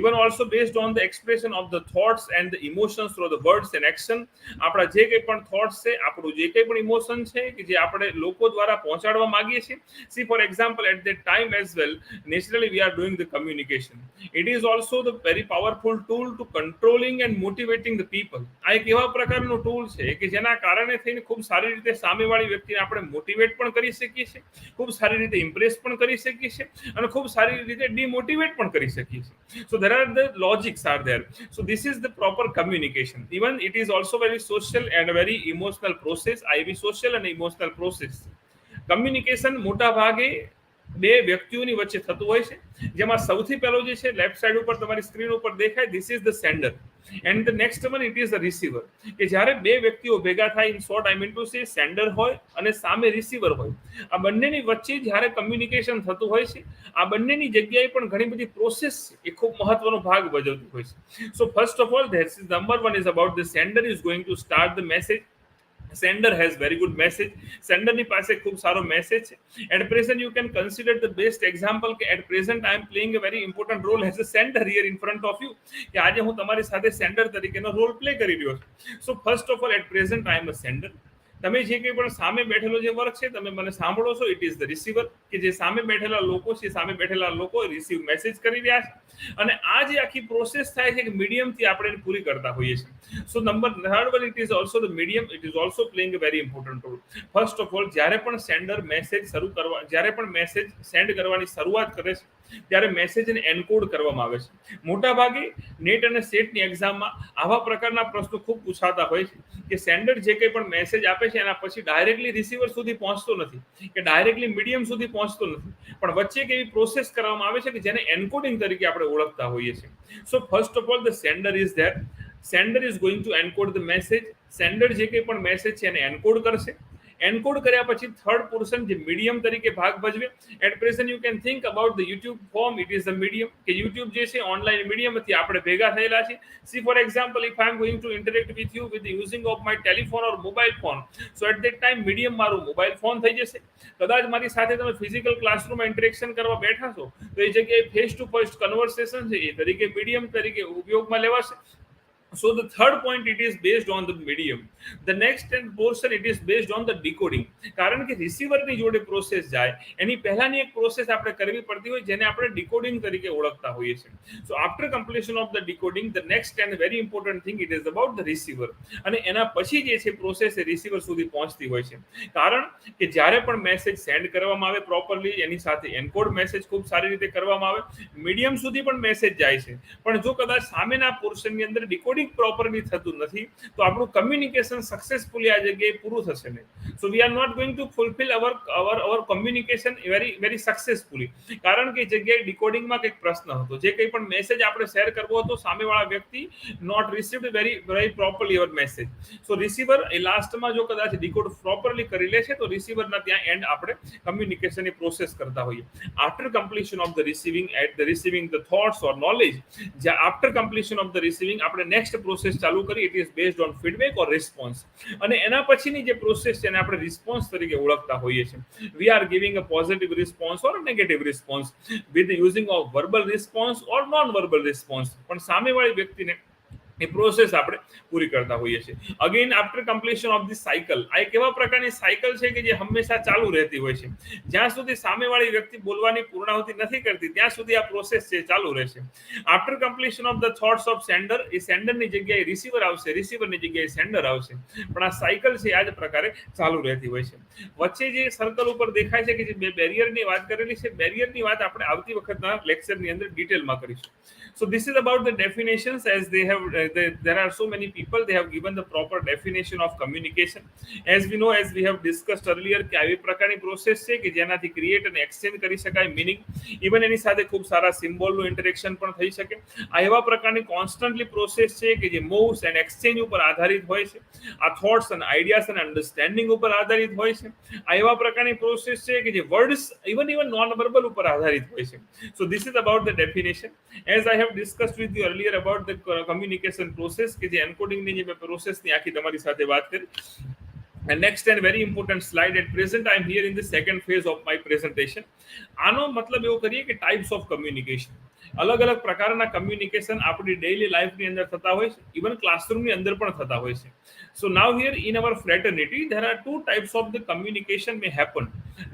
Even also based on the expression of the thoughts and the emotions through the words and action. આપણા જે કંઈ પણ થોટ્સ છે, આપણું જે કંઈ પણ ઇમોશન છે કે જે આપણે લોકો દ્વારા પહોંચાડવા માંગીએ છીએ. See for example, at that time as well, naturally we are doing the communication. It is also the very powerful tool to controlling and motivating the people. આ એક એવા પ્રકારનો ટૂલ છે કે જેના કારણે થઈને ખૂબ સારી રીતે સામેવાળી વ્યક્તિને આપણે મોટિવેટ પણ કરી શકીએ છીએ, ખૂબ સારી રીતે ઇમ્પ્રેસ પણ કરી શકીએ છીએ અને ખૂબ સારી રીતે ડિમોટિવેટ પણ કરી શકીએ છીએ. So there are the logics are there. So this is the proper communication. Even it is also very social and very emotional process. I be social and emotional process. Communication મોટા ભાગે બે વ્યક્તિઓની વચ્ચે થતું હોય છે, જેમાં સૌથી પહેલો જે છે લેફ્ટ સાઈડ ઉપર તમારી સ્ક્રીન ઉપર દેખાય, this is the sender and the next one it is the receiver. કે જ્યારે બે વ્યક્તિઓ ભેગા થાય, in short I mean to સે સેન્ડર હોય અને સામે રિસીવર હોય, આ બંનેની વચ્ચે જ્યારે કમ્યુનિકેશન થતું હોય છે, આ બંનેની જગ્યાએ પણ ઘણી બધી પ્રોસેસ એ ખૂબ મહત્વનો ભાગ ભજવતી હોય છે. So first of all, that is number one is about the sender is going to start the message. Sender has very good message. Sender ની પાસે ખૂબ સારો મેસેજ છે. At present you can consider the best example કે at present I am playing a very important role as a sender here in front of you, કે આજે હું તમારી સાથે સેન્ડર તરીકેનો રોલ પ્લે કરી રહ્યો છું. So first of all, at present I am a sender. તમે જે કંઈ પણ સામે બેઠેલો જે વર્ગ છે, તમે મને સાંભળો છો, ઇટ ઇઝ ધ રિસીવર, કે જે સામે બેઠેલા લોકો છે, સામે બેઠેલા લોકો રિસીવ મેસેજ કરી રહ્યા છે. અને આ જે આખી પ્રોસેસ થાય છે કે મીડિયમથી આપણે એને પૂરી કરતા હોઈએ છીએ. So number third one, it is also the medium, it is also playing a very important role. First of all, જ્યારે પણ સેન્ડર મેસેજ જ્યારે પણ મેસેજ સેન્ડ કરવાની શરૂઆત કરે છે, ત્યારે મેસેજને એન્કોડ કરવામાં આવે છે. મોટા ભાગે નેટ અને સેટની એક્ઝામમાં આવા પ્રકારના પ્રશ્નો ખૂબ પૂછાતા હોય છે કે સેન્ડર જે કંઈ પણ મેસેજ આપે છે એના પછી ડાયરેક્ટલી રિસીવર સુધી પહોંચતો નથી કે ડાયરેક્ટલી મીડિયમ સુધી પહોંચતો નથી, પણ વચ્ચે એક એવી પ્રોસેસ કરવામાં આવે છે કે જેને એન્કોડિંગ તરીકે આપણે ઓળખતા હોઈએ છીએ. સો first of all, the sender is there. Sender is going to encode the message. Sender જે કંઈ પણ મેસેજ છે એને એન્કોડ કરશે. એન્કોડ કર્યા પછી થર્ડ પોર્શન જે મીડિયમ તરીકે ભાગ ભજવે. At present you can think about the YouTube form, it is the medium, કે યુટ્યુબ જે છે ઓનલાઈન મીડિયમથી આપણે ભેગા થયેલા છે. See for example, if I am going to interact with you with using of my telephone or mobile phone, so at that time medium મારું mobile phone થઈ જશે. કદાચ મારી સાથે તમે ફિઝિકલ ક્લાસરૂમમાં ઇન્ટરેક્શન કરવા બેઠા છો, તો એ જગ્યાએ ફેસ ટુ ફેસ કન્વર્સેશન છે એ તરીકે મીડિયમ તરીકે ઉપયોગમાં લેવાશે. So the third point, it is based on the medium. The next portion, it is based on the decoding. કારણ કે રિસીવરની જોડે પ્રોસેસ જાય એની પહેલાની એક પ્રોસેસ આપણે કરવી પડતી હોય જેને આપણે ડીકોડિંગ તરીકે ઓળખતા હોઈએ છીએ. So after completion of the decoding, the next and very important thing, it is about the receiver. અને એના પછી જે છે પ્રોસેસ એ રિસીવર સુધી પહોંચતી હોય છે. કારણ કે જ્યારે પણ મેસેજ સેન્ડ કરવામાં આવે પ્રોપરલી, એની સાથે એન્કોડ મેસેજ ખૂબ સારી રીતે કરવામાં આવે, મીડિયમ સુધી પણ મેસેજ જાય છે, પણ જો કદાચ સામેના પોર્શનની અંદર ડીકોડિંગ પ્રોપરલી થતું નથી, તો આપણું કમ્યુનિકેશન સક્સેસફુલી આ જગ્યાએ પૂરું થશે નહીં. So we are not going to fulfil our communication very successfully. કારણ કે જગ્યાએ ડીકોડિંગમાં કંઈક પ્રશ્ન હતો, જે કંઈ પણ મેસેજ આપણે શેર કરવો હતો, સામેવાળા વ્યક્તિ not received very properly our message. So receiver એ લાસ્ટમાં જો કદાચ ડીકોડ પ્રોપરલી કરી લે છે, તો રિસીવરના ત્યાં એન્ડ આપણે કમ્યુનિકેશનની પ્રોસેસ કરતા હોઈએ. After completion of the receiving the thoughts or knowledge, after completion of the receiving આપણે નેક્સ્ટ પ્રોસેસ ચાલુ કરી, it is based on feedback or response. અને એના પછીની જે પ્રોસેસ છે એને આપણે રિસ્પોન્સ તરીકે ઓળખતા હોઈએ છીએ. We are giving a positive response or negative response with using of verbal response or non verbal response. પણ સામેવાળી વ્યક્તિને એ પ્રોસેસ આપણે પૂરી કરતા હોઈએ છીએ. Again after completion of the cycle, આ એક એવા પ્રકારની સાયકલ છે કે જે હંમેશા ચાલુ રહેતી હોય છે. જ્યાં સુધી સામેવાળી વ્યક્તિ બોલવાની પૂર્ણાહુતિ નથી કરતી ત્યાં સુધી આ પ્રોસેસ છે ચાલુ રહેશે. After completion of the thoughts of sender, એ સેન્ડરની જગ્યાએ રિસીવર આવશે, રિસીવરની જગ્યાએ સેન્ડર આવશે, પણ આ સાયકલ છે આ જ પ્રકારે ચાલુ રહેતી હોય છે. વચ્ચે જે સર્કલ ઉપર દેખાય છે કે જે બે બેરિયરની વાત કરેલી છે, બેરિયરની વાત આપણે આવતી વખતના લેક્ચરની અંદર ડિટેલમાં કરીશું. So this is about the definitions, as there are so many people, they have given the proper definition of communication. As we know, as we have discussed earlier, કે આવી પ્રકારની પ્રોસેસ છે કે જેનાથી ક્રિએટ અને એક્સચેન્જ કરી શકાય meaning, even એની સાથે ખૂબ સારા સિમ્બોલનું ઇન્ટરેક્શન પણ થઈ શકે. આ એવા પ્રકારની કોન્સ્ટન્ટલી પ્રોસેસ છે કે જે મૂવ્સ એન્ડ એક્સચેન્જ ઉપર આધારિત હોય છે. આ થોટ્સ અને આઈડિયાઝ અને અન્ડરસ્ટેન્ડિંગ ઉપર આધારિત હોય છે. આ એવા પ્રકારની પ્રોસેસ છે કે જે વર્ડ્સ ઇવન નોન વર્બલ ઉપર આધારિત હોય છે. So this is about the definition. As I have discussed with you earlier about the communication process, કે જે એન્કોડિંગ ની જે પ્રોસેસ ની આખી તમારી સાથે વાત કરી. And next and very important slide, at present I am here in the second phase of my presentation. આનો મતલબ એવો કરીએ કે ટાઈપ્સ ઓફ કમ્યુનિકેશન, અલગ અલગ પ્રકારના કમ્યુનિકેશન આપણી ડેઈલી લાઈફની અંદર થતા હોય છે, ઇવન ક્લાસરૂમની અંદર પણ થતા હોય છે. So now here in our fraternity there are two types of the communication may happen.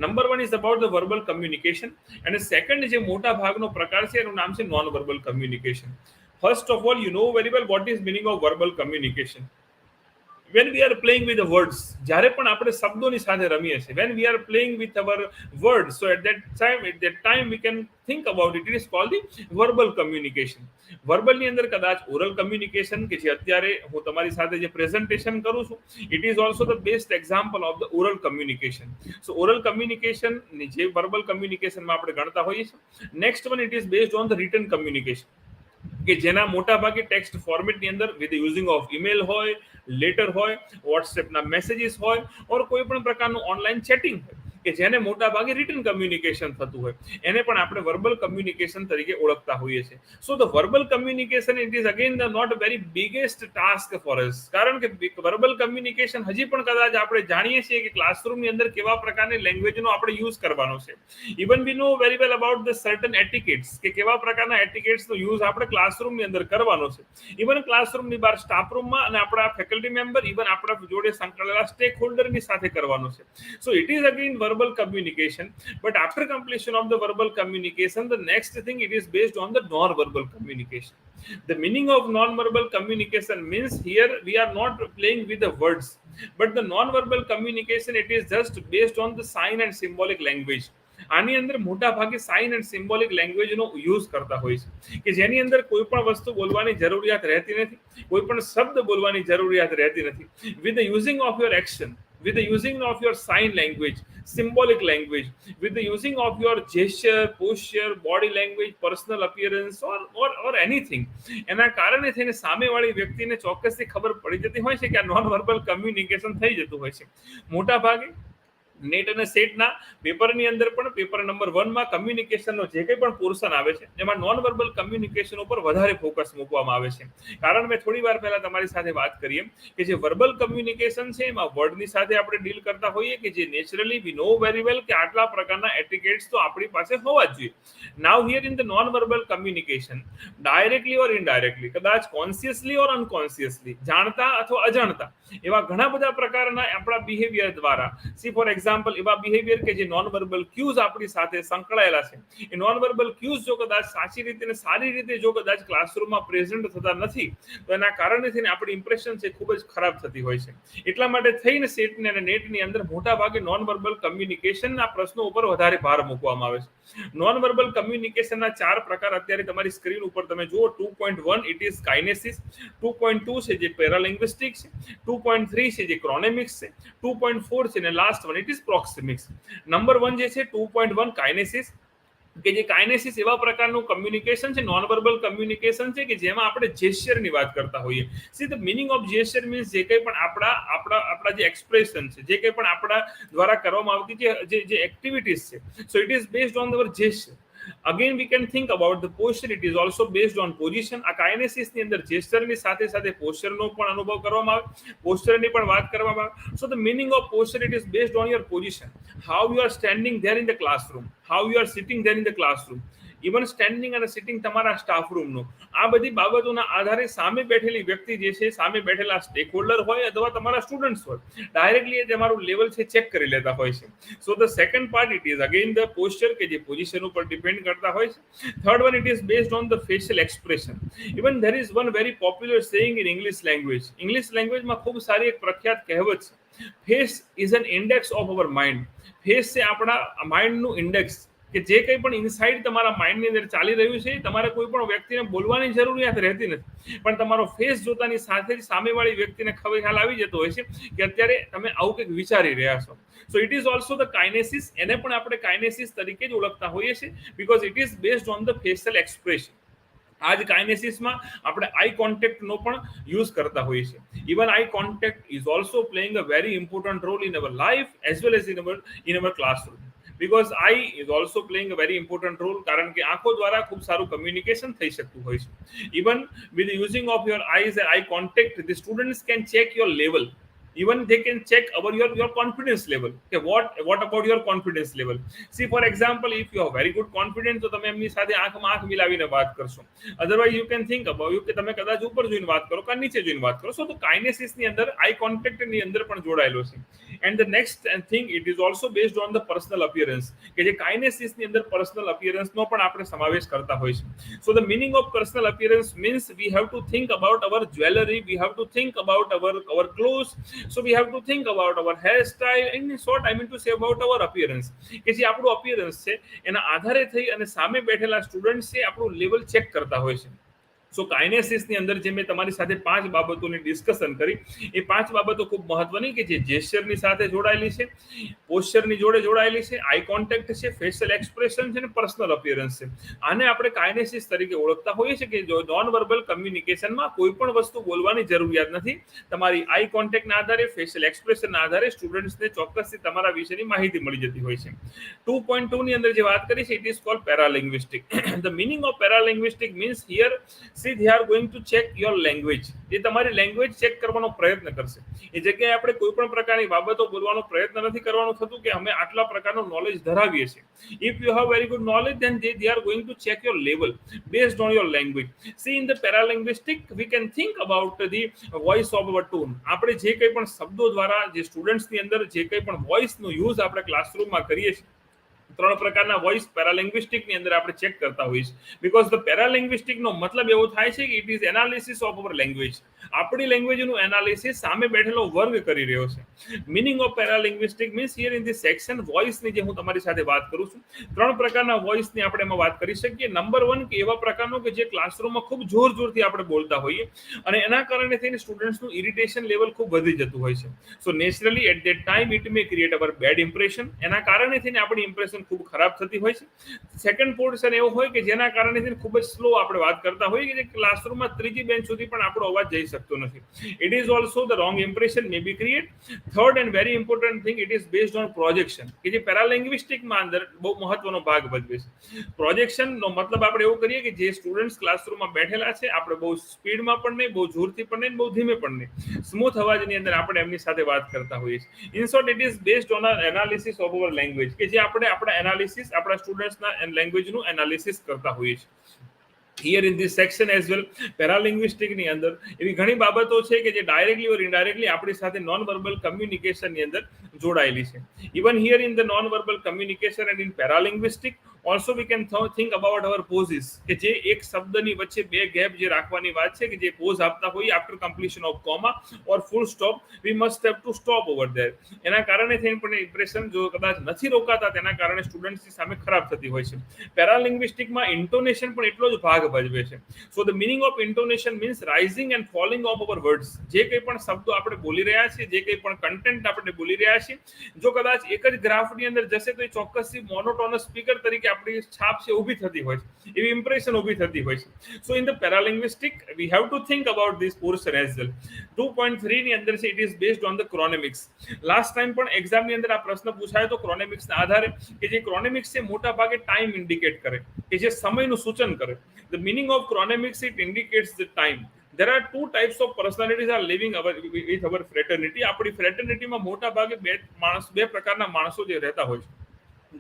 Number one is about the verbal communication, and the second જે મોટા ભાગનો પ્રકાર છે એનું નામ છે non verbal communication. First of all, you know very well what is meaning of verbal communication. When we are playing with the words, જ્યારે પણ આપણે શબ્દોની સાથે રમીએ છીએ, when we are playing with our words, so at that time we can think about it. It is called the verbal communication. વર્બલની અંદર કદાચ oral communication કે જે અત્યારે હું તમારી સાથે જે પ્રેઝન્ટેશન કરું છું, it is also the best example of the oral communication. So oral communication ની જે વર્બલ કમ્યુનિકેશનમાં આપણે ગણતા હોઈએ છીએ. Next one, it is based on the written communication, કે જેના મોટા ભાગે ટેક્સ્ટ ફોર્મેટની અંદર વિથ યુઝિંગ ઓફ ઈમેલ હોય, લેટર હોય, વોટ્સએપના મેસેજીસ હોય, ઓર કોઈ પણ પ્રકારનું ઓનલાઈન ચેટિંગ હોય કે જેને મોટા ભાગે રિટન કમ્યુનિકેશન થતું હોય, એને પણ આપણે વર્બલ કમ્યુનિકેશન તરીકે ઓળખતા હોઈએ છીએ. So the verbal communication, it is again the not very biggest task for us, કારણ કે વર્બલ કમ્યુનિકેશન હજી પણ કદાચ આપણે જાણીએ છીએ કે ક્લાસરૂમની અંદર કેવા પ્રકારની લેંગ્વેજનો આપણે યુઝ કરવાનો છે. Even we know very well about the certain etiquettes, કે કેવા પ્રકારના એટિકેટ્સનો યુઝ આપણે ક્લાસરૂમની અંદર કરવાનો છે. ઇવન ક્લાસરૂમની બહાર સ્ટાફ રૂમમાં અને આપણા ફેકલ્ટી મેમ્બર, ઇવન આપણા જોડે સંકળાયેલા સ્ટેક હોલ્ડરની સાથે કરવાનો છે. So it is again verbal communication, but after completion of the verbal communication, the next thing, it is based on the non-verbal communication. The meaning of non-verbal communication means here we are not playing with the words, but the non-verbal communication, it is just based on the sign and symbolic language. આની અંદર મોટા ભાગે sign and symbolic લેંગ્વેજનો use કરતા હોય છે કે જેની અંદર કોઈ પણ વસ્તુ બોલવાની જરૂરિયાત રહેતી નથી, કોઈ પણ શબ્દ બોલવાની જરૂરિયાત રહેતી નથી. With the using of your action, with the using of your sign language, symbolic language, with the using of your gesture, posture, body language, personal appearance, or anything, એના કારણે થઈને સામેવાળી વ્યક્તિને ચોક્કસથી ખબર પડી જતી હોય છે કે આ નોન વર્બલ કમ્યુનિકેશન થઈ જતું હોય છે. મોટા ભાગે નેટ અને સેટના પેપરની અંદર પણ પેપર નંબર 1 માં કમ્યુનિકેશનનો જે કંઈ પણ પોર્શન આવે છે એમાં નોન વર્બલ કમ્યુનિકેશન ઉપર વધારે ફોકસ મૂકવામાં આવે છે. કારણ મેં થોડી વાર પહેલા તમારી સાથે વાત કરી એમ કે જે વર્બલ કમ્યુનિકેશન છે એમાં વર્ડની સાથે આપણે ડીલ કરતા હોઈએ કે જે નેચરલી વી નો વેરી વેલ કે આટલા પ્રકારના એટિકેટ્સ તો આપણી પાસે હોવા જ જોઈએ. Now here in the non verbal communication, directly or indirectly, કદાચ કોન્શિયસલી ઓર અનકોન્શિયસલી, જાણતા અથવા અજાણતા, એવા ઘણા બધા પ્રકારના આપણા બિહેવિયર દ્વારા, સી ફોર એક્ઝામ્પલ એવા બિહેવિયર કે જે નોન વર્બલ ક્યુઝ આપણી સાથે સંકળાયેલા છે, એ નોન વર્બલ ક્યુઝ જો કદાચ સાચી રીતે અને સારી રીતે જો કદાચ ક્લાસરૂમમાં પ્રેઝન્ટ થતા નથી તો એના કારણે થઈને આપણી ઇમ્પ્રેશન છે ખૂબ જ ખરાબ થતી હોય છે. એટલા માટે થઈને સેટની અને નેટની અંદર મોટા ભાગે નોન વર્બલ કમ્યુનિકેશનના પ્રશ્નો ઉપર વધારે ભાર મૂકવામાં આવે છે. નોન વર્બલ કમ્યુનિકેશનના 4 પ્રકાર અત્યારે તમારી સ્ક્રીન ઉપર તમે જુઓ. 2.1 ઇટ ઇઝ કાઇનેસિસ, 2.2 છે જે પેરાલિંગ્વિસ્ટિક છે, 2.3 છે જે ક્રોનેમિક્સ છે, 2.4 છે અને last one it is proxemics. Number 1 જે છે 2.1 કાઇનેસિસ, કે જે કાઇનેસિસ એવા પ્રકારનું કમ્યુનિકેશન છે, નોન વર્બલ કમ્યુનિકેશન છે કે જેમાં આપણે જેસ્ચરની વાત કરતા હોઈએ. See the meaning of gesture means જે કંઈ પણ આપણા જે એક્સપ્રેશન છે, જે કંઈ પણ આપણા દ્વારા કરવામાં આવતી જે એક્ટિવિટીઝ છે, so it is based on our gesture. Again we can think about the posture, it is also based on position. આ કાઇનેસિસ ની અંદર જેસ્ચરની સાથે સાથે પોસ્ચરનો પણ અનુભવ કરવામાં આવે, પોસ્ચરની પણ વાત કરવામાં આવે. So the meaning of posture, it is based on your position, how you are standing there in the classroom, how you are sitting there in the classroom. Even standing અને સિટિંગ તમારા સ્ટાફ રૂમનું, આ બધી બાબતોના આધારે સામે બેઠેલી વ્યક્તિ જે છે, સામે બેઠેલા સ્ટેક હોલ્ડર હોય અથવા તમારા સ્ટુડન્ટ્સ હોય, ડાયરેક્ટલી તમારું લેવલ છે ચેક કરી લેતા હોય છે. So the second part it is again the posture કે જે પોઝિશન ઉપર ડિપેન્ડ કરતા હોય છે. Third one it is based on the facial expression. Even there is one very popular saying in English language. English લેંગ્વેજમાં ખૂબ સારી એક પ્રખ્યાત કહેવત છે, face is an index of our mind. Face છે આપણા માઇન્ડનું ઇન્ડેક્સ, કે જે કંઈ પણ ઇનસાઇડ તમારા માઇન્ડની અંદર ચાલી રહ્યું છે, તમારે કોઈ પણ વ્યક્તિને બોલવાની જરૂરિયાત રહેતી નથી, પણ તમારો ફેસ જોતાની સાથે જ સામેવાળી વ્યક્તિને ખ્યાલ આવી જતો હોય છે કે અત્યારે તમે આવું કંઈક વિચારી રહ્યા છો. So it is also the kinesis. એને પણ આપણે કાઇનેસિસ તરીકે જ ઓળખતા હોઈએ છીએ, because it is based on the facial expression. આ જ કાઇનેસિસમાં આપણે આઈ કોન્ટેક્ટનો પણ યુઝ કરતા હોઈએ છીએ. Even eye contact is also playing a very important role in our life as well as in our classroom. Because eye is also playing a very important role, કારણ કે આંખો દ્વારા ખૂબ સારું કમ્યુનિકેશન થઈ શકતું હોય છે. Even with using of your eyes eye contact, the students can check your level. Even they can check about your confidence level. Okay, what about your confidence level? See, for example, if you have very good confidence, તો તમે એમની સાથે આંખમાં આંખ મિલાવીને વાત કરશો. Otherwise you can think about you કે તમે કદાચ ઉપર જોઈને વાત કરો કે નીચે જોઈને વાત કરો. તો કાઇનેસિસ ની અંદર આઈ કોન્ટેક્ટ ની અંદર પણ જોડાયેલો છે. And the next thing it is also based on the personal appearance, કે જે કાઇનેસિસ ની અંદર પર્સનલ અપિયરન્સ નો પણ આપણે સમાવેશ કરતા હોય છે. So the meaning of personal appearance means we have to think about our jewelry, we have to think about our clothes. So we have to think about our hairstyle. In short, I mean to say about our appearance. કે જે આપણું appearance છે એના આધારે થઈ અને સામે બેઠેલા સ્ટુડન્ટ છે આપણું લેવલ ચેક કરતા હોય છે. સો કાઇનેસિસની અંદર જે મેં તમારી સાથે 5 બાબતોની ડિસ્કશન કરી, એ 5 બાબતો ખૂબ મહત્વની કે જે જેસ્ચરની સાથે જોડાયેલી છે, પોસ્ચરની જોડે જોડાયેલી છે, આઈ કોન્ટેક્ટ છે, ફેશિયલ એક્સપ્રેશન છે અને પર્સનલ અપિયરન્સ છે. આને આપણે કાઇનેસિસ તરીકે ઓળખતા હોઈએ છીએ કે જો નોન વર્બલ કમ્યુનિકેશનમાં કોઈ પણ વસ્તુ બોલવાની જરૂરિયાત નથી. તમારી આઈ કોન્ટેક્ટના આધારે, ફેશિયલ એક્સપ્રેશનના આધારે સ્ટુડન્ટ્સને ચોક્કસથી તમારા વિશેની માહિતી મળી જતી હોય છે. 2.2 ની અંદર જે વાત કરી છે, it is called paralinguistic. The meaning of paralinguistic means here see they are going to check your language. એ તમારી લેંગ્વેજ ચેક કરવાનો પ્રયત્ન કરશે. એ જગ્યાએ આપણે કોઈ પણ પ્રકારની બાબતો બોલવાનો પ્રયત્ન નથી કરવાનું થતું કે અમે આટલા પ્રકારનું નોલેજ ધરાવીએ છીએ. If you have very good knowledge, then they are going to check your level based on your language. See, in the paralinguistic we can think about the voice of our tone. આપણે જે કંઈ પણ શબ્દો દ્વારા જે સ્ટુડન્ટ્સની અંદર જે કંઈ પણ વોઇસનો યુઝ આપણે ક્લાસરૂમમાં કરીએ છીએ, 3 પ્રકારના વોઇસ પેરાલિંગ્વિસ્ટિકની અંદર આપણે ચેક કરતા હોઈએ છીએ. બીકોઝ ધ પેરાલિંગ્વિસ્ટિકનો મતલબ એવો થાય છે કે it is analysis of our language. આપણી લેંગ્વેજનું એનાલિસિસ સામે બેઠેલો વર્ગ કરી રહ્યો છે. Meaning of paralinguistic means here in this section વોઇસની જે હું તમારી સાથે વાત કરું છું, 3 પ્રકારના વોઇસની આપણે એમાં વાત કરી શકીએ. નંબર 1 કે એવા પ્રકારનો કે જે ક્લાસરૂમમાં ખૂબ જોરથી આપણે બોલતા હોઈએ અને એના કારણે થઈને સ્ટુડન્ટ્સનું ઇરિટેશન લેવલ ખૂબ વધી જતું હોય છે. So naturally at that time it may create our bad impression. એના કારણે થઈને આપણી ઇમ્પ્રેશન ખૂબ ખરાબ થતી હોય છે. સેકન્ડ પોર્શન એવો હોય કે જેના કારણે ખૂબ જ સ્લો આપણે વાત કરતા હોઈએ કે જે ક્લાસરૂમમાં ત્રીજી બેન્ચ સુધી પણ આપણો અવાજ જઈ શકતો નથી. It is also the wrong impression may be create. Third and very important thing, it is based on projection, કે જે પેરાલિંગ્વિસ્ટિકમાં અંદર બહુ મહત્વનો ભાગ ભજવે છે. પ્રોજેક્શનનો મતલબ આપણે એવું કરીએ કે જે સ્ટુડન્ટ્સ ક્લાસરૂમમાં બેઠેલા છે, આપણે બહુ સ્પીડમાં પણ નહીં, બહુ જોરથી પણ નહીં, બહુ ધીમે પણ નહીં, સ્મૂથ અવાજની અંદર આપણે એમની સાથે વાત કરતા હોઈએ છીએ. In short, it is based on analysis of our language, કે જે આપણે આપણા એનાલિસિસ, આપણા સ્ટુડન્ટ્સના લેંગ્વેજનું એનાલિસિસ કરતા હોઈએ છીએ. Here in this section as well પેરાલિંગ્વિસ્ટિકની અંદર એવી ઘણી બાબતો છે કે જે ડાયરેક્ટલી ઓર ઇનડાયરેક્ટલી આપણી સાથે નોન વર્બલ કમ્યુનિકેશનની અંદર જોડાયેલી છે. Even here in the non verbal communication and in paralinguistic also V can think about hour possess, કે જે એક શબ્દની વચ્ચે 2 ગેપ જે રાખવાની વાત છે, કે જે પોઝ આપતા હોઈએ after completion of comma or full stop, we must have to stop over there. એના કારણે થઈને પણ ઇમ્પ્રેશન જો કદાચ નથી રોકાતા, તેના કારણે સ્ટુડન્ટ્સની સામે ખરાબ થતી હોય છે. પેરાલિંગ્વિસ્ટિકમાં ઇન્ટોનેશન પણ એટલો જ ભાગ ભજવે છે. So the meaning of intonation means rising and falling of our words. જે કંઈ પણ શબ્દો આપણે બોલી રહ્યા છીએ, જે કંઈ પણ કન્ટેન્ટ આપણે બોલી રહ્યા છીએ, જો કદાચ એક જ ગ્રાફની અંદર જશે તો એ ચોક્કસથી મોનોટોનસ સ્પીકર તરીકે આપણી છાપ છે ઊભી થતી હોય છે, એવી ઇમ્પ્રેશન ઊભી થતી હોય છે. સો in the paralinguistic we have to think about this portion as well. 2.3 ની અંદર છે, it is based on the chronemics. Last time પણ એક્ઝામની અંદર આ પ્રશ્ન પૂછાયો તો ક્રોનેમિક્સના આધારે, કે જે ક્રોનેમિક્સ છે મોટા ભાગે ટાઈમ ઇન્ડિકેટ કરે, કે જે સમયનું સૂચન કરે. The meaning of chronemics, it indicates the time. There are 2 types of personalities are living with our fraternity. આપણી ફ્રેટર્નિટીમાં મોટા ભાગે 2 પ્રકારના માણસો જે રહેતા હોય છે.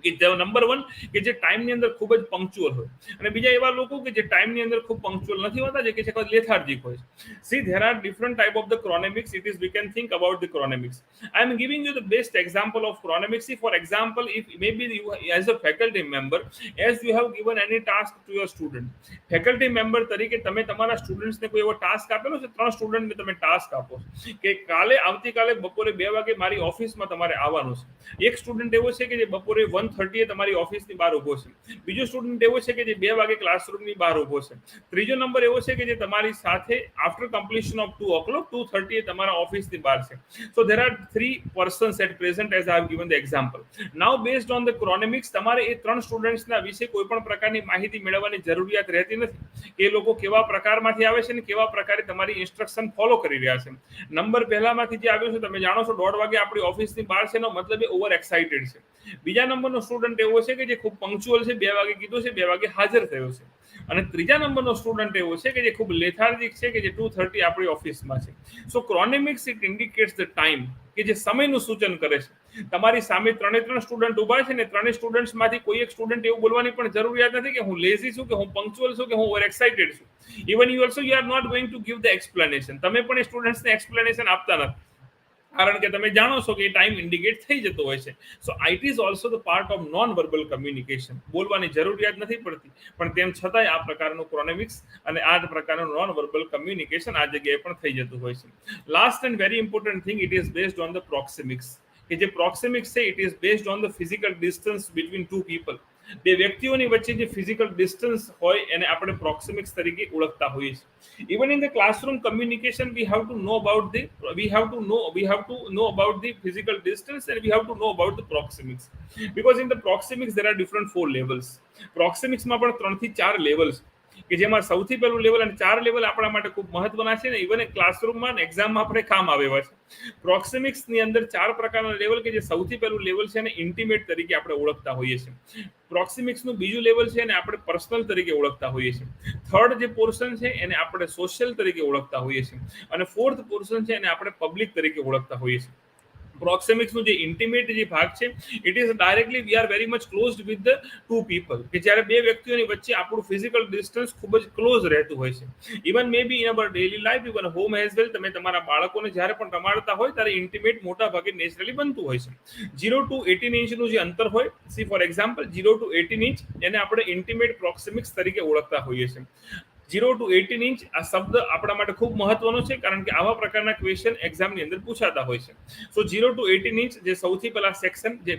કે નંબર 1 કે જે ટાઈમની અંદર ખૂબ જ પંક્ચ્યુઅલ હોય, અને બીજા એવા લોકો કે જે ટાઈમની અંદર ખૂબ પંક્ચ્યુઅલ નથી હોતા, જે કે છે લેથાર્જિક હોય છે. See there are different type of the chronemics. It is V can think about the chronemics. I am giving you the best example of chronomics. See, for example, if maybe you as a faculty member, as you have given any task to your student, faculty member તરીકે તમે તમારા સ્ટુડન્ટ્સને કોઈ એવો task આપેલો છે, 3 સ્ટુડન્ટને તમે task આપો કે આવતીકાલે બપોરે 2 વાગે મારી ઓફિસમાં તમારે આવવાનું છે. એક સ્ટુડન્ટ એવો છે કે જે બપોરે 1:30 તમારી ઓફિસની બહાર ઊભો છે. બીજો સ્ટુડન્ટ એવો છે કે જે 2 વાગે ક્લાસરૂમની બહાર ઊભો છે. ત્રીજો નંબર એવો છે કે જે તમારી સાથે આફ્ટર કમ્પ્લીશન ઓફ 2 o'clock 2:30 તમારા ઓફિસની બહાર છે. So there are 3 persons at present as I have given the example. Now based on the chronemics, તમારે એ 3 સ્ટુડન્ટ્સના વિશે કોઈ પણ પ્રકારની માહિતી મેળવવાની જરૂરિયાત રહેતી નથી કે એ લોકો કેવા પ્રકારમાંથી આવે છે અને કેવા પ્રકારે તમારી ઇન્સ્ટ્રક્શન ફોલો કરી રહ્યા છે. નંબર પહેલામાંથી જે આવ્યો છે, તમે જાણો છો 1:30 વાગે આપણી ઓફિસની બહાર છે, એનો મતલબ એ ઓવર એક્સાઇટેડ છે. બીજા નંબરનો સ્ટુડન્ટ એવો છે કે જે ખૂબ પંક્ચ્યુઅલ છે, 2 વાગે કીધું છે, 2 વાગે હાજર થયો છે. અને ત્રીજા નંબરનો સ્ટુડન્ટ એવો છે કે જે ખૂબ લેથાર્જિક છે, કે જે 2:30 આપણી ઓફિસમાં છે. So chronemics it indicates the time, કે જે સમયનું સૂચન કરે છે. તમારી સામે 3 સ્ટુડન્ટ ઊભા છે ને 3 સ્ટુડન્ટ્સમાંથી કોઈ એક સ્ટુડન્ટ એવું બોલવાની પણ જરૂરિયાત નથી કે હું લેઝી છું, કે હું પંક્ચ્યુઅલ છું, કે હું ઓવર એક્સાઇટેડ છું. Even you are not going to give the explanation. તમે પણ એ સ્ટુડન્ટ્સને એક્સપ્લેનેશન આપતા નથી, કારણ કે તમે જાણો છો કે એ ટાઈમ ઇન્ડિકેટ થઈ જતો હોય છે. So it is also the part of non verbal communication. બોલવાની જરૂરિયાત નથી પડતી, પણ તેમ છતાંય આ પ્રકારનું ક્રોનેમિક્સ અને આ પ્રકારનું નોન વર્બલ કમ્યુનિકેશન આ જગ્યાએ પણ થઈ જતું હોય છે. Last and very important thing, it is based on the proxemics. કે જે પ્રોક્સિમિક્સ છે, it is based on the physical distance between 2 people. 2 વ્યક્તિઓની વચ્ચે જે ફિઝિકલ ડિસ્ટન્સ હોય એને આપણે પ્રોક્સિમિક્સ તરીકે ઓળખતા હોઈએ છીએ. Even in the classroom communication, we have to know about the physical distance, and we have to know about the proxemics, because in the proxemics there are different 4 levels. Proxemics માં પણ 3 થી 4 levels, કે જેમાં સૌથી પહેલું level અને 4 level આપણા માટે ખૂબ મહત્વના છે ને ઇવન ક્લાસરૂમમાં અને એક્ઝામમાં આપણે કામ આવે એવા છે. પ્રોક્સિમિક્સની અંદર 4 પ્રકારના લેવલ, કે જે સૌથી પહેલું લેવલ છે અને ઇન્ટિમેટ તરીકે આપણે ઓળખતા હોઈએ છીએ. પ્રોક્સિમિક્સનું બીજું લેવલ છે અને આપણે પર્સનલ તરીકે ઓળખતા હોઈએ છીએ. થર્ડ જે પોર્શન છે એને આપણે સોશિયલ તરીકે ઓળખતા હોઈએ છીએ, અને ફોર્થ પોર્શન છે એને આપણે પબ્લિક તરીકે ઓળખતા હોઈએ છીએ. પ્રોક્સિમિક્સનું જે ઇન્ટિમેટ જે ભાગ છે, it is directly we are very much closed with the 2 people, કે જ્યારે 2 વ્યક્તિઓની વચ્ચે આપણું ફિઝિકલ ડિસ્ટન્સ ખૂબ જ ક્લોઝ રહેતું હોય છે. Even May B in our daily life, even home as well, તમે તમારા બાળકોને જ્યારે પણ રમાડતા હોય ત્યારે ઇન્ટિમેટ મોટા ભાગે નેચરલી બનતું હોય છે. 0 to 18 ઇંચનું જે અંતર હોય, see for example 0 to 18 inch, એને આપણે ઇન્ટિમેટ પ્રોક્સિમિક્સ તરીકે ઓળખતા હોઈએ છીએ. 0 to 18 ઇંચ આ શબ્દ આપણા માટે ખૂબ મહત્વનો છે, કારણ કે આવા પ્રકારના ક્વેશ્ચન એક્ઝામની અંદર પૂછાતા હોય છે. સો 0 to 18 ઇંચ જે સૌથી પહેલા સેક્શન જે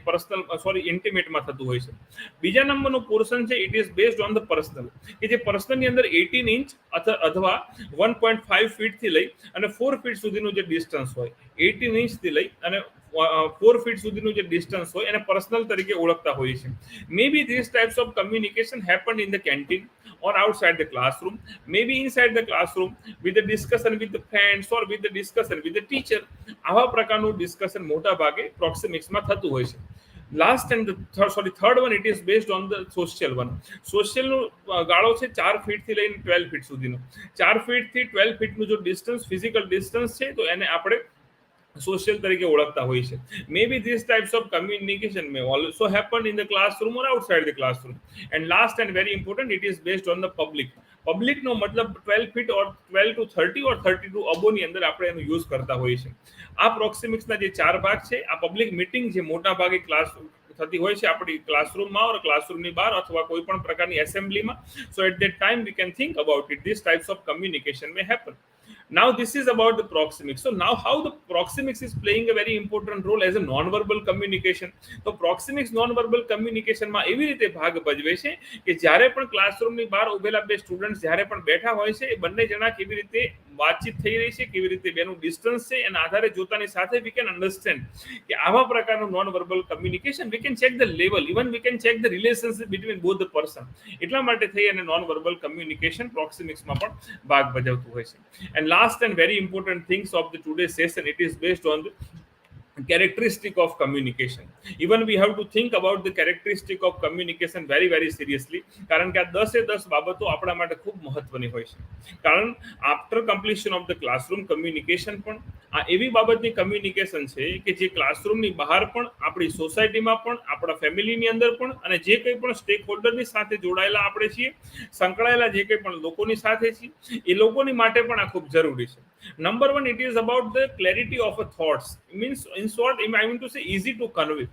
ઇન્ટિમેટમાં થતું હોય છે. બીજા નંબરનું પોર્શન છે, it is based on the personal, કે જે પર્સનલની અંદર 18 ઇંચ અથવા 1.5 ફીટથી લઈ અને 4 ફીટ સુધીનું જે ડિસ્ટન્સ હોય, 18 ઇંચથી લઈ અને 4 ફીટ સુધીનું જે ડિસ્ટન્સ હોય એને પર્સનલ તરીકે ઓળખતા હોઈએ છીએ. May be this types of communication happen in the canteen or outside the classroom, maybe inside the classroom with the discussion with the friends or with the discussion with the teacher. આવા પ્રકારનું discussion મોટા ભાગે પ્રોક્સિમિક્સમાં થતું હોય છે. Last and third one, it is based on the social one. સોશિયલનો ગાળો છે 4 ફીટથી લઈને 12 ફીટ સુધીનો. 4 ફીટથી 12 ફીટનું જો ડિસ્ટન્સ ફિઝિકલ ડિસ્ટન્સ છે, તો એને આપણે સોશિયલ તરીકે ઓળખતા હોય છે. May be this types of communication may also happen in the classroom or outside the classroom. And last and very important, it is based on the public. પબ્લિકનો મતલબ 12 ફીટ ઓર 12 to 30 ઓર 32 અબોની અંદર આપણે એનો use કરતા હોઈએ છીએ. આ પ્રોક્સિમિક્સના જે 4 ભાગ છે, આ પબ્લિક મિટિંગ જે મોટા ભાગે ક્લાસ થતી હોય છે આપણી ક્લાસરૂમમાં ઓર ક્લાસરૂમની બહાર અથવા કોઈ પણ પ્રકારની એસેમ્બલીમાં. So at that time we can think about it. This types of communication may happen. Now this is about the proxemics. So now how the proxemics is playing a very important role as a non-verbal communication. તો proxemics non-verbal communication માં એવી રીતે ભાગ ભજવે છે કે જ્યારે પણ ક્લાસરૂમની બહાર ઉભેલા 2 સ્ટુડન્ટ્સ જ્યારે પણ બેઠા હોય છે, એ બંને જણા કેવી રીતે વાતચીત થઈ રહી છે, કેવી રીતે બેનું ડિસ્ટન્સ છે, એના આધારે જોતાની સાથે વી કેન અન્ડરસ્ટેન્ડ કે આવા પ્રકારનું non verbal communication we can check the level, even we can check the relationship between both the person. એટલા માટે થઈ અને નોન વર્બલ કમ્યુનિકેશન પ્રોક્સિમિક્સમાં પણ ભાગ ભજવતું હોય છે. And last and very important things of the today's session, it is based on the characteristic of communication. Even we have to think about the characteristic of communication very seriously, કારણ કે આ 10 બાબતો આપણા માટે ખૂબ મહત્વની હોય છે. કારણ after completion of the classroom communication પણ આ એવી બાબતની કમ્યુનિકેશન છે કે જે ક્લાસરૂમની બહાર પણ, આપણી સોસાયટીમાં પણ, આપણા ફેમિલીની અંદર પણ, અને જે કંઈ પણ સ્ટેક હોલ્ડરની સાથે જોડાયેલા આપણે છીએ, સંકળાયેલા જે કંઈ પણ લોકોની સાથે છીએ, એ લોકોની માટે પણ આ ખૂબ જરૂરી છે. Number one, it is about the clarity of a thoughts. It means, in short, I mean to say, easy to convey.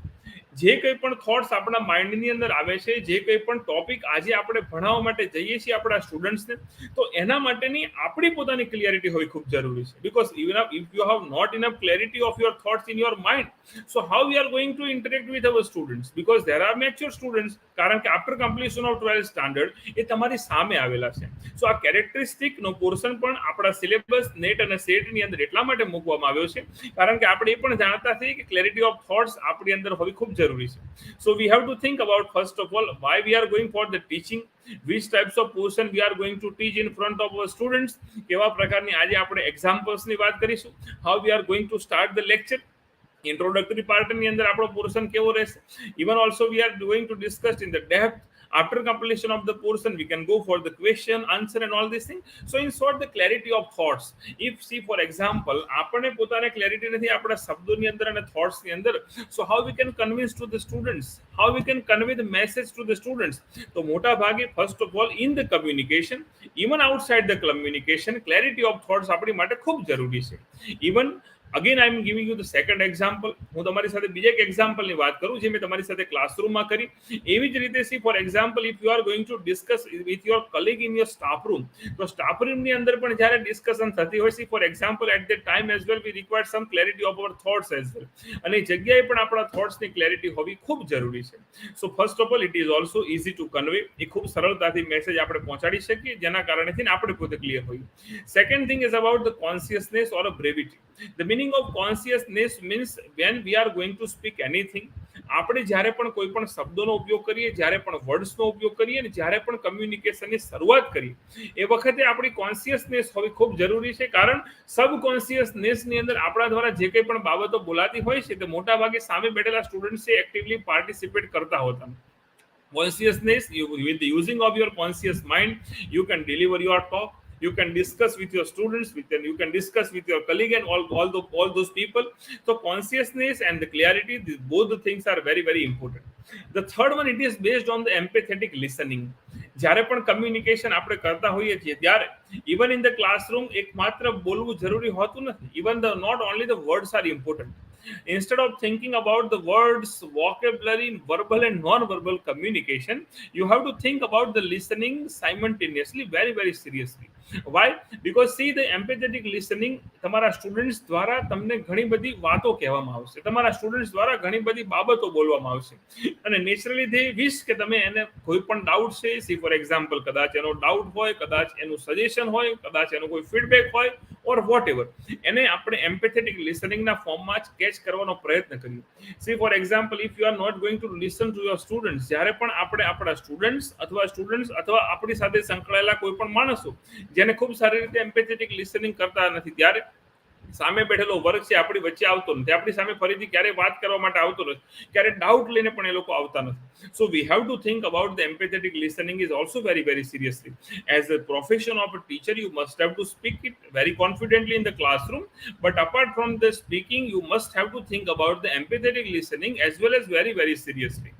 જે કંઈ પણ થોટ્સ આપણા માઇન્ડની અંદર આવે છે, જે કંઈ પણ ટોપિક આજે આપણે ભણાવવા માટે જઈએ છીએ આપણા સ્ટુડન્ટ્સને, તો એના માટેની આપણી પોતાની ક્લિયરિટી હોવી ખૂબ જરૂરી છે. Because if you have not enough clarity of your thoughts in your mind, so how we are going to interact with our students? Because there are mature students, કારણ કે after completion of 12th standard એ તમારી સામે આવેલા છે. સો આ કેરેક્ટરિસ્ટિકનો portion પણ આપણા સિલેબસ નેટ અને સેટની અંદર એટલા માટે મૂકવામાં આવ્યો છે કારણ કે આપણે એ પણ જાણતા છીએ કે ક્લેરિટી ઓફ થોટ્સ આપણી અંદર હોવી ખૂબ જરૂરી છે. So we have to think about, first of all, why we are going for the teaching, which types of portion we are going to teach in front of our students, કેવા પ્રકારની આજે આપણે એક્ઝામ્પલ્સની વાત કરીશું, how we are going to start the lecture, introductory part ની અંદર આપણો portion કેવો રહેશે. Even also we are going to discuss in the depth. After completion of the portion, we can go for the question, answer and all these things. So in short, the clarity of thoughts. If, see, for example, આપણે પોતાને clarity નથી આપણા શબ્દોની અંદર અને થોટ્સની અંદર, so how we can convince to the students, how we can convey the message to the students? તો મોટા ભાગે, first of all, in the communication, even outside the communication, clarity of thoughts આપણી માટે ખૂબ જરૂરી છે. Even again, I am giving you the second example. હું તમારી સાથે બીજા એક એક્ઝામ્પલની વાત કરું જે મેં તમારી સાથે ક્લાસરૂમમાં કરી. એવી જ રીતે, see, for example, if you are going to discuss with your colleague in your staff room, તો સ્ટાફ રૂમની અંદર પણ જ્યારે ડિસ્કશન થતી હોય, see, for example, at the time as well we require some clarity of our thoughts as well, અને એ જગ્યાએ પણ આપણા થોટ્સની ક્લેરિટી હોવી ખૂબ જરૂરી છે. So first of all, it is also easy to convey. એ ખૂબ સરળતાથી મેસેજ આપણે પહોંચાડી શકીએ, જેના કારણેથી આપણે પોતે ક્લિયર હોઈએ. Second thing is about the consciousness or a brevity. The meaning of consciousness means when we are going to speak anything, આપણે જ્યારે પણ કોઈ પણ શબ્દોનો ઉપયોગ કરીએ, જ્યારે પણ વર્ડ્સનો ઉપયોગ કરીએ, અને જ્યારે પણ કમ્યુનિકેશનની શરૂઆત કરીએ, એ વખતે આપણી કોન્શિયસનેસ હોવી ખૂબ જરૂરી છે. કારણ સબકોન્શિયસનેસની અંદર આપણા દ્વારા જે કંઈ પણ બાબતો બોલાતી હોય છે, તે મોટા ભાગે સામે બેઠેલા સ્ટુડન્ટ્સે એક્ટિવલી પાર્ટિસિપેટ કરતા હોતા. Consciousness, with the using of your conscious mind, you can deliver your talk. You can discuss with your students, you can discuss with your colleague and all those people. So consciousness and the clarity, both the things are very important. The third one, it is based on the empathetic listening. જ્યારે પણ communication આપણે કરતા હોઈએ છીએ ત્યારે even in the classroom એકમાત્ર બોલવું જરૂરી હોતું નથી. Even the not only the words are important. Instead of thinking about the words, vocabulary, verbal and non-verbal communication, you have to think about the listening simultaneously, very seriously. Why? Because see, the empathetic listening, તમારા students દ્વારા તમને ઘણી બધી વાતો કહેવામાં આવશે, તમારા students દ્વારા ઘણી બધી બાબતો બોલવામાં આવશે, અને નેચરલી they wish કે તમે એને કોઈ પણ ડાઉટ છે, સી ફોર એક્ઝામ્પલ, કદાચ એનો ડાઉટ હોય, કદાચ એનું સજેશન હોય, કદાચ એનો કોઈ ફીડબેક હોય, ઓર વોટ એવર, એને આપણે એમ્પેથેટિક લિસનિંગના ફોર્મમાં જ કેચ કરવાનો પ્રયત્ન કરીએ. See for example, if you are not going to listen to your students, જ્યારે પણ આપણે આપણા સ્ટુડન્ટ્સ અથવા આપણી સાથે સંકળાયેલા કોઈ પણ માણસો જેને ખૂબ સારી રીતે એમ્પેથેટિક લિસનિંગ કરતા નથી, ત્યારે સામે બેઠેલો વર્ગ છે આપણી વચ્ચે આવતો નથી, આપણી સામે ફરીથી ક્યારે વાત કરવા માટે આવતો નથી, ક્યારે ડાઉટ લઈને પણ એ લોકો આવતા નથી. So we have to think about the empathetic listening is also very seriously. As a profession of a teacher, you must have to speak it very confidently in the classroom, but apart from the speaking, you must have to think about the empathetic listening as well as very seriously.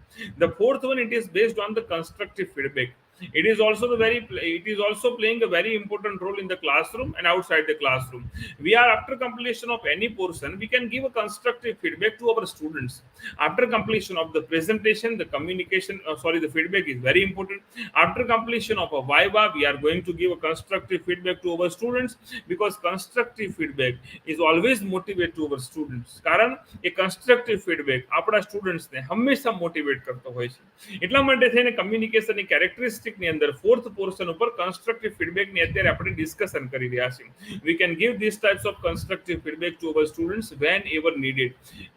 The fourth one, it is based on the constructive feedback. It is also playing a very important role in the classroom and outside the classroom. We are, after completion of any portion, we can give a constructive feedback to our students. After completion of the presentation, the the feedback is very important. After completion of a viva, we are going to give a constructive feedback to our students, because constructive feedback is always motivate to our students. કારણ એ constructive feedback આપણા સ્ટુડન્ટ્સને હંમેશા motivate કરતો હોય છે. એટલા માટે થઈને કમ્યુનિકેશનની characteristic ની અંદર ફોર્થ પોર્શન ઉપર કન્સ્ટ્રક્ટિવ ફીડબેક ની અત્યારે આપણે ડિસ્કશન કરી રહ્યા છીએ. We can give these types of constructive feedback to our students whenever needed.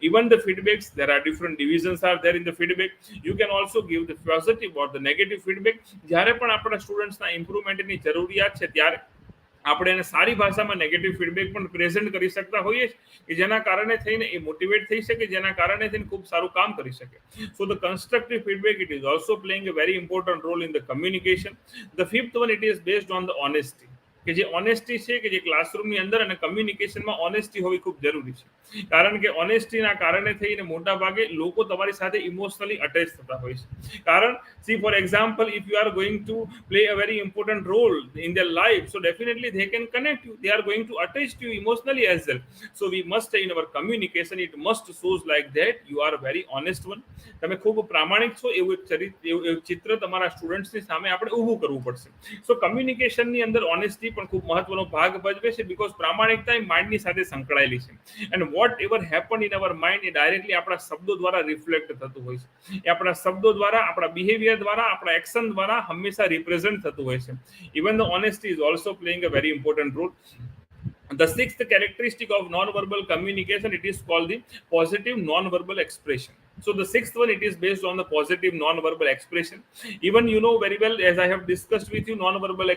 Even the feedbacks, there are different divisions are there in the feedback. You can also give the positive or the negative feedback. જ્યારે પણ આપણા સ્ટુડન્ટ્સના ઇમ્પ્રુવમેન્ટની જરૂરિયાત છે ત્યારે આપણે એને સારી ભાષામાં નેગેટિવ ફીડબેક પણ પ્રેઝન્ટ કરી શકતા હોઈએ કે જેના કારણે થઈને એ મોટિવેટ થઈ શકે, જેના કારણે થઈને ખૂબ સારું કામ કરી શકે. So the constructive feedback it is also playing a very important role in the communication. The fifth one it is based on the honesty, કે જે ઓનેસ્ટી છે કે જે ક્લાસરૂમની અંદર અને કમ્યુનિકેશનમાં ઓનેસ્ટી હોવી ખૂબ જરૂરી છે. કારણ કે ઓનેસ્ટીના કારણે થઈને મોટા ભાગે લોકો તમારી સાથે ઇમોશનલી અટેચ થતા હોય છે. કારણ C for example, if you are going two play a very important role in their life, so definitely they can connect you, they are going to attach to you emotionally as well. So we must, in our communication, it must shows like that you are a very honest one. તમે ખૂબ પ્રામાણિક છો એવું એક ચિત્ર તમારા સ્ટુડન્ટ્સની સામે આપણે ઊભું કરવું પડશે. સો કમ્યુનિકેશનની અંદર ઓનેસ્ટી પણ ખૂબ મહત્વનો ભાગ ભજવે છે, બીકોઝ પ્રામાણિકતા એ માઇન્ડની સાથે સંકળાયેલી છે. And what ever happen in our mind A directly આપણા શબ્દો દ્વારા રિફ્લેક્ટ થતું હોય છે. એ આપણા શબ્દો દ્વારા, આપણા બિહેવિયર દ્વારા, આપણા એક્શન દ્વારા હંમેશા રિપ્રેઝન્ટ થતું હોય છે. Even the honesty is also playing a very important role. The sixth characteristic of non-verbal communication, it is called the positive non-verbal expression. So the sixth one, it is based on the positive non-verbal expression. Even you know very well, as I have discussed with you, non-verbal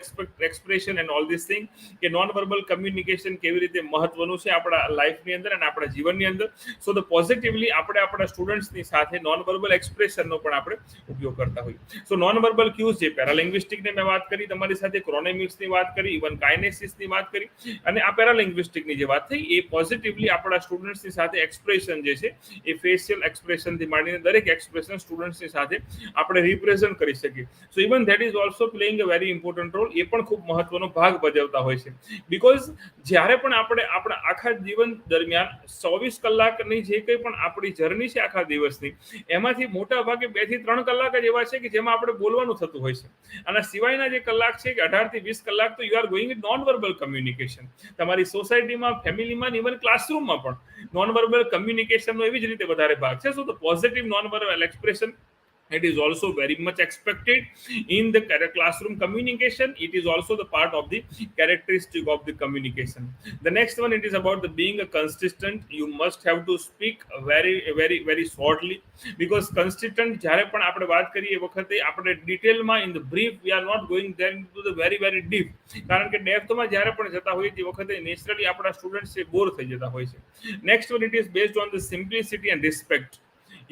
expression and all these things, કે non-verbal communication કેવી રીતે મહત્વનું છે આપણા લાઈફની અંદર અને આપણા જીવનની અંદર. So the positively આપણે આપણા સ્ટુડન્ટ્સની સાથે non-verbal expressionનો પણ આપણે ઉપયોગ કરતા હોઈએ. So non-verbal cues જે પેરાલિંગ્વિસ્ટિકની મેં વાત કરી તમારી સાથે, ક્રોનેમિક્સની વાત કરી, ઇવન કાઇનેસિસની વાત કરી, અને આ પેરાલિંગ્વિસ્ટિકની જે વાત થઈ એ પોઝિટિવલી આપણા સ્ટુડન્ટ્સની સાથે એક્સપ્રેશન જે છે એ ફેશિયલ એક્સપ્રેશનથી માંડીને દરેક એક્સપ્રેશન સ્ટુડન્ટ્સની સાથે આપણે રિપ્રેઝન્ટ કરી શકીએ. So even that is also playing a very important role. એ પણ ખૂબ મહત્વનો ભાગ ભજવતા હોય છે. બીકોઝ જ્યારે પણ આપણે આપણા આખા જીવન દરમિયાન 24 કલાકની જે કંઈ પણ આપણી જર્ની છે આખા દિવસની, એમાંથી મોટા ભાગે 2 થી 3 કલાક જ એવા છે કે જેમાં આપણે બોલવાનું થતું હોય છે. આના સિવાયના જે કલાક છે કે 18 થી 20 કલાક તો you are going with non verbal communication. તમારી સોસાયટીમાં, ફેમિલીમાં, ઇવન ક્લાસરૂમમાં પણ નોન વર્બલ કમ્યુનિકેશનનો એવી જ રીતે વધારે ભાગ છે. So the positive non verbal expression, it is also very much expected in the classroom communication. It is also the part of the characteristic of the communication. The next one, it is about the being a consistent. You must have to speak very shortly, because consistent જ્યારે પણ આપણે વાત કરીએ એ વખતે આપણે ડિટેલમાં in the brief we are not going there into the very deep. કારણ કે ડેપ્થમાં જ્યારે પણ જતા હોઈએ તે વખતે નેચરલી આપણા સ્ટુડન્ટ્સ એ બોર થઈ જતા હોય છે. Next one, it is based on the simplicity and respect.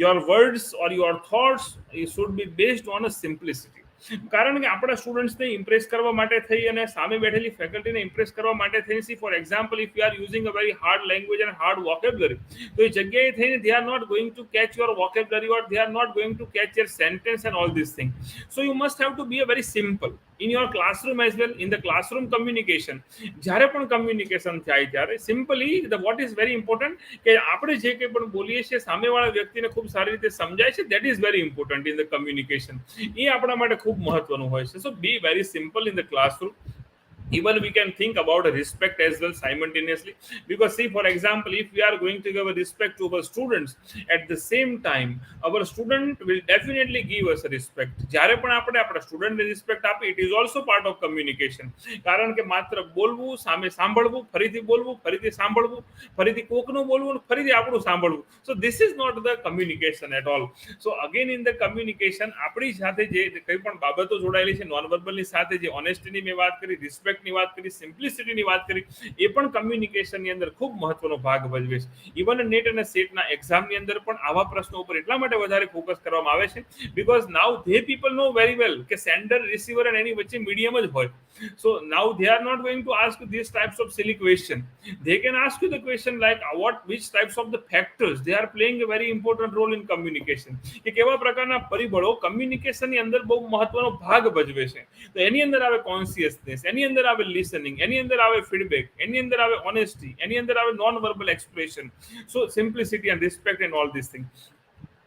Your words or your thoughts should be based on a simplicity. કારણ કે આપણા સ્ટુડન્ટ્સને ઇમ્પ્રેસ કરવા માટે થઈ અને સામે બેઠેલી ફેકલ્ટીને ઇમ્પ્રેસ કરવા માટે થઈને, see for example, if you are using a very hard language and hard vocabulary, તો એ જગ્યાએ થઈને they are not going to catch your vocabulary or they are not going to catch your sentence and all this thing. So you must have to be a very simple in your classroom as well. In the classroom communication, જ્યારે પણ communication થાય ત્યારે simply what is very important કે આપણે જે કંઈ પણ બોલીએ છીએ સામેવાળા વ્યક્તિને ખૂબ સારી રીતે સમજાય છે. that is very important in the communication. એ આપણા માટે ખૂબ મહત્વનું હોય છે. So be very simple in the classroom. Even we can think about a respect as well simultaneously, because see for example, if we are going to give a respect to our students, at the same time our student will definitely give us a respect. જ્યારે પણ આપણે આપણા સ્ટુડન્ટને respect આપી, it is also part of communication. કારણ કે માત્ર બોલવું, સામે સાંભળવું, ફરીથી બોલવું, ફરીથી સાંભળવું, ફરીથી કોકનું બોલવું, ફરીથી આપણું સાંભળવું, so this is not the communication at all. So again in the communication આપણી સાથે જે કંઈ પણ બાબતો જોડાયેલી છે નોન વર્બલની સાથે, જે ઓનેસ્ટીની મેં વાત કરી, રિસ્પેક્ટ ની વાત કરી, સિમ્પ્લિસિટીની વાત કરી, એ પણ કમ્યુનિકેશનની અંદર ખૂબ મહત્વનો ભાગ ભજવે છે. ઇવન નેટ અને સેટના એક્ઝામની અંદર પણ આવા પ્રશ્નો ઉપર એટલા માટે વધારે ફોકસ કરવામાં આવે છે, because now they people no very વેલ કે સેન્ડર, રિસીવર અને એની વચ્ચે મીડિયમ જ હોય. So now they are not going to ask these types of silly question. They can ask you the question like which types of the factors they are playing a very important role in communication. કે કેવા પ્રકારના પરિબળો કમ્યુનિકેશનની અંદર બહુ મહત્વનો ભાગ ભજવે છે. તો એની અંદર આવે કોન્શિયસનેસ, એની અંદર આવે લિસનિંગ, એની અંદર આવે ફીડબેક, એની અંદર આવે ઓનેસ્ટી, એની અંદર આવે non verbal expression. So simplicity and respect and all this thing.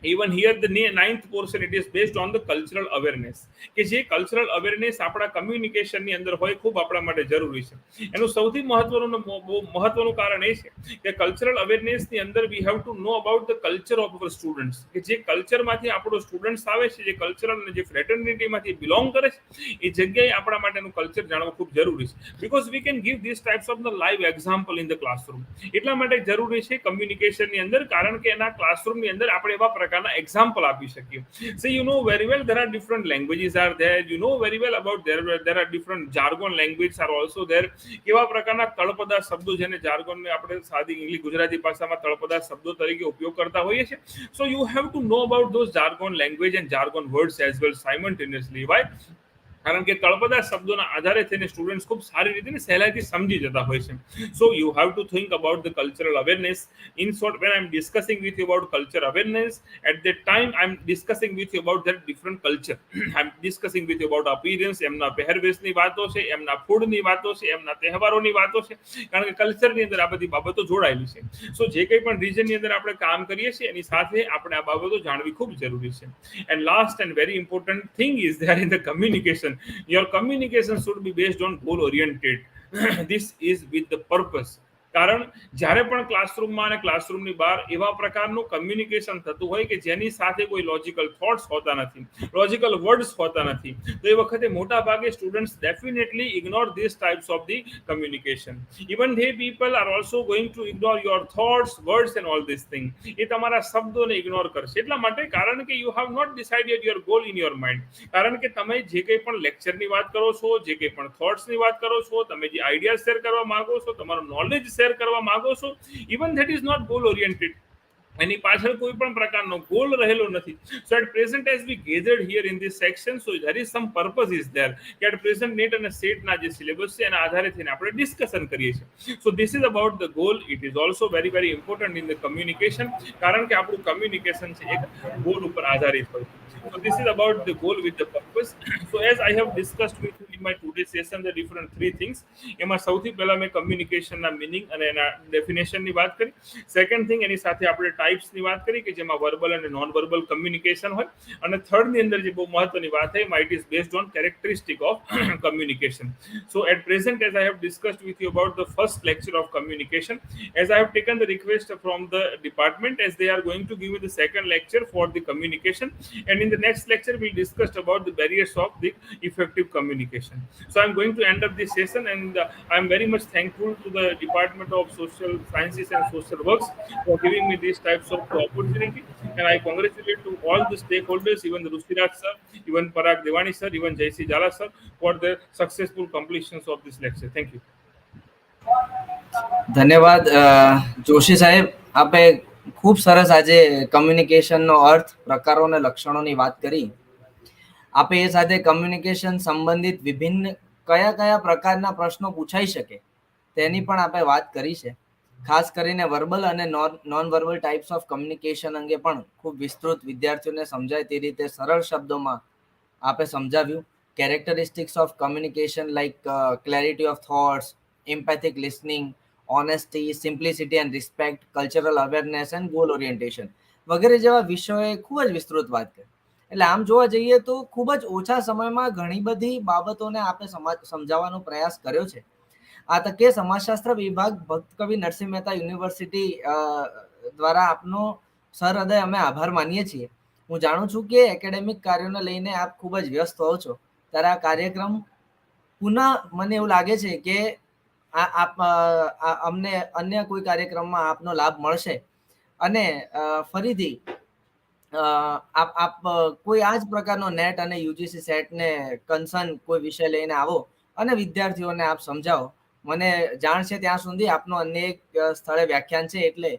Even here the ninth portion, it is based on the cultural awareness. કે જે કલ્ચરલ અવેરનેસ આપણા કમ્યુનિકેશનની અંદર હોય ખૂબ આપણા માટે જરૂરી છે. એનું સૌથી મહત્વનું કારણ એ છે કે કલ્ચરલ અવેરનેસની અંદર we have to know about the culture of our students. કે જે કલ્ચરમાંથી આપણો સ્ટુડન્ટ્સ આવે છે, જે કલ્ચરલ અને જે ફ્રેટર્નિટીમાંથી બિલોંગ કરે છે, એ જગ્યાએ આપણા માટેનું કલ્ચર જાણવું ખૂબ જરૂરી છે. Because we can give this types of the live example in the classroom. એટલા માટે જરૂરી છે કમ્યુનિકેશનની અંદર, કારણ કે એના ક્લાસરૂમની અંદર આપણે એવા પ્રકાર પ્રકારના એક્ઝામ્પલ આપી શકીએ. So you know very well there are different languages are there, you know very well about there are different jargon languages are also there. કેવા પ્રકારના તળપદા શબ્દો જેને જાર્ગોનને આપણે સાદી ઇંગ્લિશ ગુજરાતી ભાષામાં તળપદા શબ્દો તરીકે ઉપયોગ કરતા હોઈએ છીએ. So you have to know about those jargon language and jargon words as well simultaneously. Why? કારણ કે તળપદા શબ્દોના આધારે થઈને સ્ટુડન્ટ્સ ખૂબ સારી રીતે સહેલાઈથી સમજી જતા હોય છે. સો you have two think about the cultural awareness. In short, when I'm discussing with you about culture awareness, at that time I'm discussing with you about their different culture. I'm discussing with you about appearance, એમના પહેરવેશની વાતો છે, એમના ફૂડની વાતો છે, એમના તહેવારોની વાતો છે, કારણ કે કલ્ચરની અંદર આ બધી બાબતો જોડાયેલી છે. સો જે કંઈ પણ રિજનની અંદર આપણે કામ કરીએ છીએ એની સાથે આપણે આ બાબતો જાણવી ખૂબ જરૂરી છે. And last and very important thing is there in the communication. Your communication should be based on goal oriented. This is with the purpose. કારણ જ્યારે પણ ક્લાસરૂમમાં અને ક્લાસરૂમની બહાર એવા પ્રકારનું કમ્યુનિકેશન થતું હોય કે જેની સાથે કોઈ લોજિકલ થોટ્સ હોતા નથી, લોજિકલ વર્ડ્સ હોતા નથી, તો એ વખતે મોટા ભાગે students definitely ignore this types of the communication. Even they people are also going to ignore your thoughts, words and all this thing. એ તમારા શબ્દોને ઇગ્નોર કરશે. એટલા માટે કારણ કે you have not decided your goal in your mind. કારણ કે તમે જે કંઈ પણ લેક્ચરની વાત કરો છો, જે કંઈ પણ થોટ્સની વાત કરો છો, તમે જે આઈડિયા શેર કરવા માંગો છો, તમારું નોલેજ શેર કરવા માંગો છો, even that is not goal oriented. એની પાછળ કોઈ પણ પ્રકારનો ગોલ રહેલો નથી. So at present as we gathered here in this section, so there is some purpose is there કે એટ પ્રેઝન્ટ નેટ અને સેટના જે સિલેબસ છે એના આધારે થઈને આપણે ડિસ્કશન કરીએ છીએ. So this is about the goal. It is also very very important in the communication, કારણ કે આપણું કમ્યુનિકેશન છે એક ગોલ ઉપર આધારિત હોય. So this is about the goal with the purpose. So as I have discussed with you in my today's session, the different three things. એમાં સૌથી પહેલા મેં કમ્યુનિકેશનના મિનિંગ અને એના ડેફિનેશનની વાત કરી. સેકન્ડ થિંગ, એની સાથે આપણે ટાઈપ્સની વાત કરી કે જેમાં વર્બલ અને નોન વર્બલ કમ્યુનિકેશન હોય. અને થર્ડની અંદર જે બહુ મહત્વની વાત છે, it is based on characteristic of communication. So at present, as I have discussed with you about the first lecture of communication, as I have taken the request from the department, as they are going to give me the second lecture for the communication, and in the next lecture we discussed about the barriers of the effective communication. So I'm going to end up this session, and I'm very much thankful to the Department of Social Sciences and Social Works for giving me these types of opportunity, and I congratulate to all the stakeholders, even the Rushiraj sir, even Parag Devani sir, even Jaisi Jala sir, for the successful completions of this lecture. Thank you. ધન્યવાદ જોશી સાહેબ. આપે ખૂબ સરસ આજે કમ્યુનિકેશનનો અર્થ, પ્રકારો અને લક્ષણોની વાત કરી. આપે એ સાથે કમ્યુનિકેશન સંબંધિત વિભિન્ન કયા કયા પ્રકારના પ્રશ્નો પૂછાઈ શકે તેની પણ આપણે વાત કરી છે. ખાસ કરીને વર્બલ અને non verbal types of communication અંગે પણ ખૂબ વિસ્તૃત વિદ્યાર્થીઓને સમજાય તે રીતે સરળ શબ્દોમાં આપણે સમજાવ્યું. Characteristics of communication like clarity of thoughts, empathic listening, honesty, simplicity and respect, cultural awareness and goal orientation વગેરે જેવા વિષયોએ ખૂબ જ વિસ્તૃત વાત કરી. એટલે આમ જોવા જઈએ તો ખૂબ જ ઓછા સમયમાં ઘણી બધી બાબતોને આપણે સમજાવવાનો પ્રયાસ કર્યો છે. આ તકે સમાજશાસ્ત્ર વિભાગ ભક્ત કવિ નરસિંહ મહેતા યુનિવર્સિટી દ્વારા આપનો સહૃદય અમે આભાર માનીએ છીએ. હું જાણું છું કે એકેડેમિક કાર્યોને લઈને આપ ખૂબ જ વ્યસ્ત હો છો, ત્યારે આ કાર્યક્રમ પુનઃ મને એવું લાગે છે કે અમને અન્ય કોઈ કાર્યક્રમમાં આપનો લાભ મળશે અને ફરીથી આપ કોઈ આ જ પ્રકારનો નેટ અને યુજીસી સેટને કન્સર્ન કોઈ વિષય લઈને આવો અને વિદ્યાર્થીઓને આપ સમજાવો. મને જાણ છે ત્યાં સુધી આપનો અન્ય એક સ્થળે વ્યાખ્યાન છે, એટલે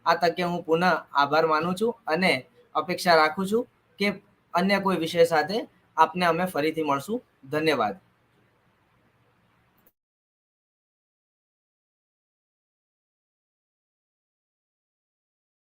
આ તકે હું પુનઃ આભાર માનું છું અને અપેક્ષા રાખું છું કે અન્ય કોઈ વિષય સાથે આપને અમે ફરીથી મળશું. ધન્યવાદ.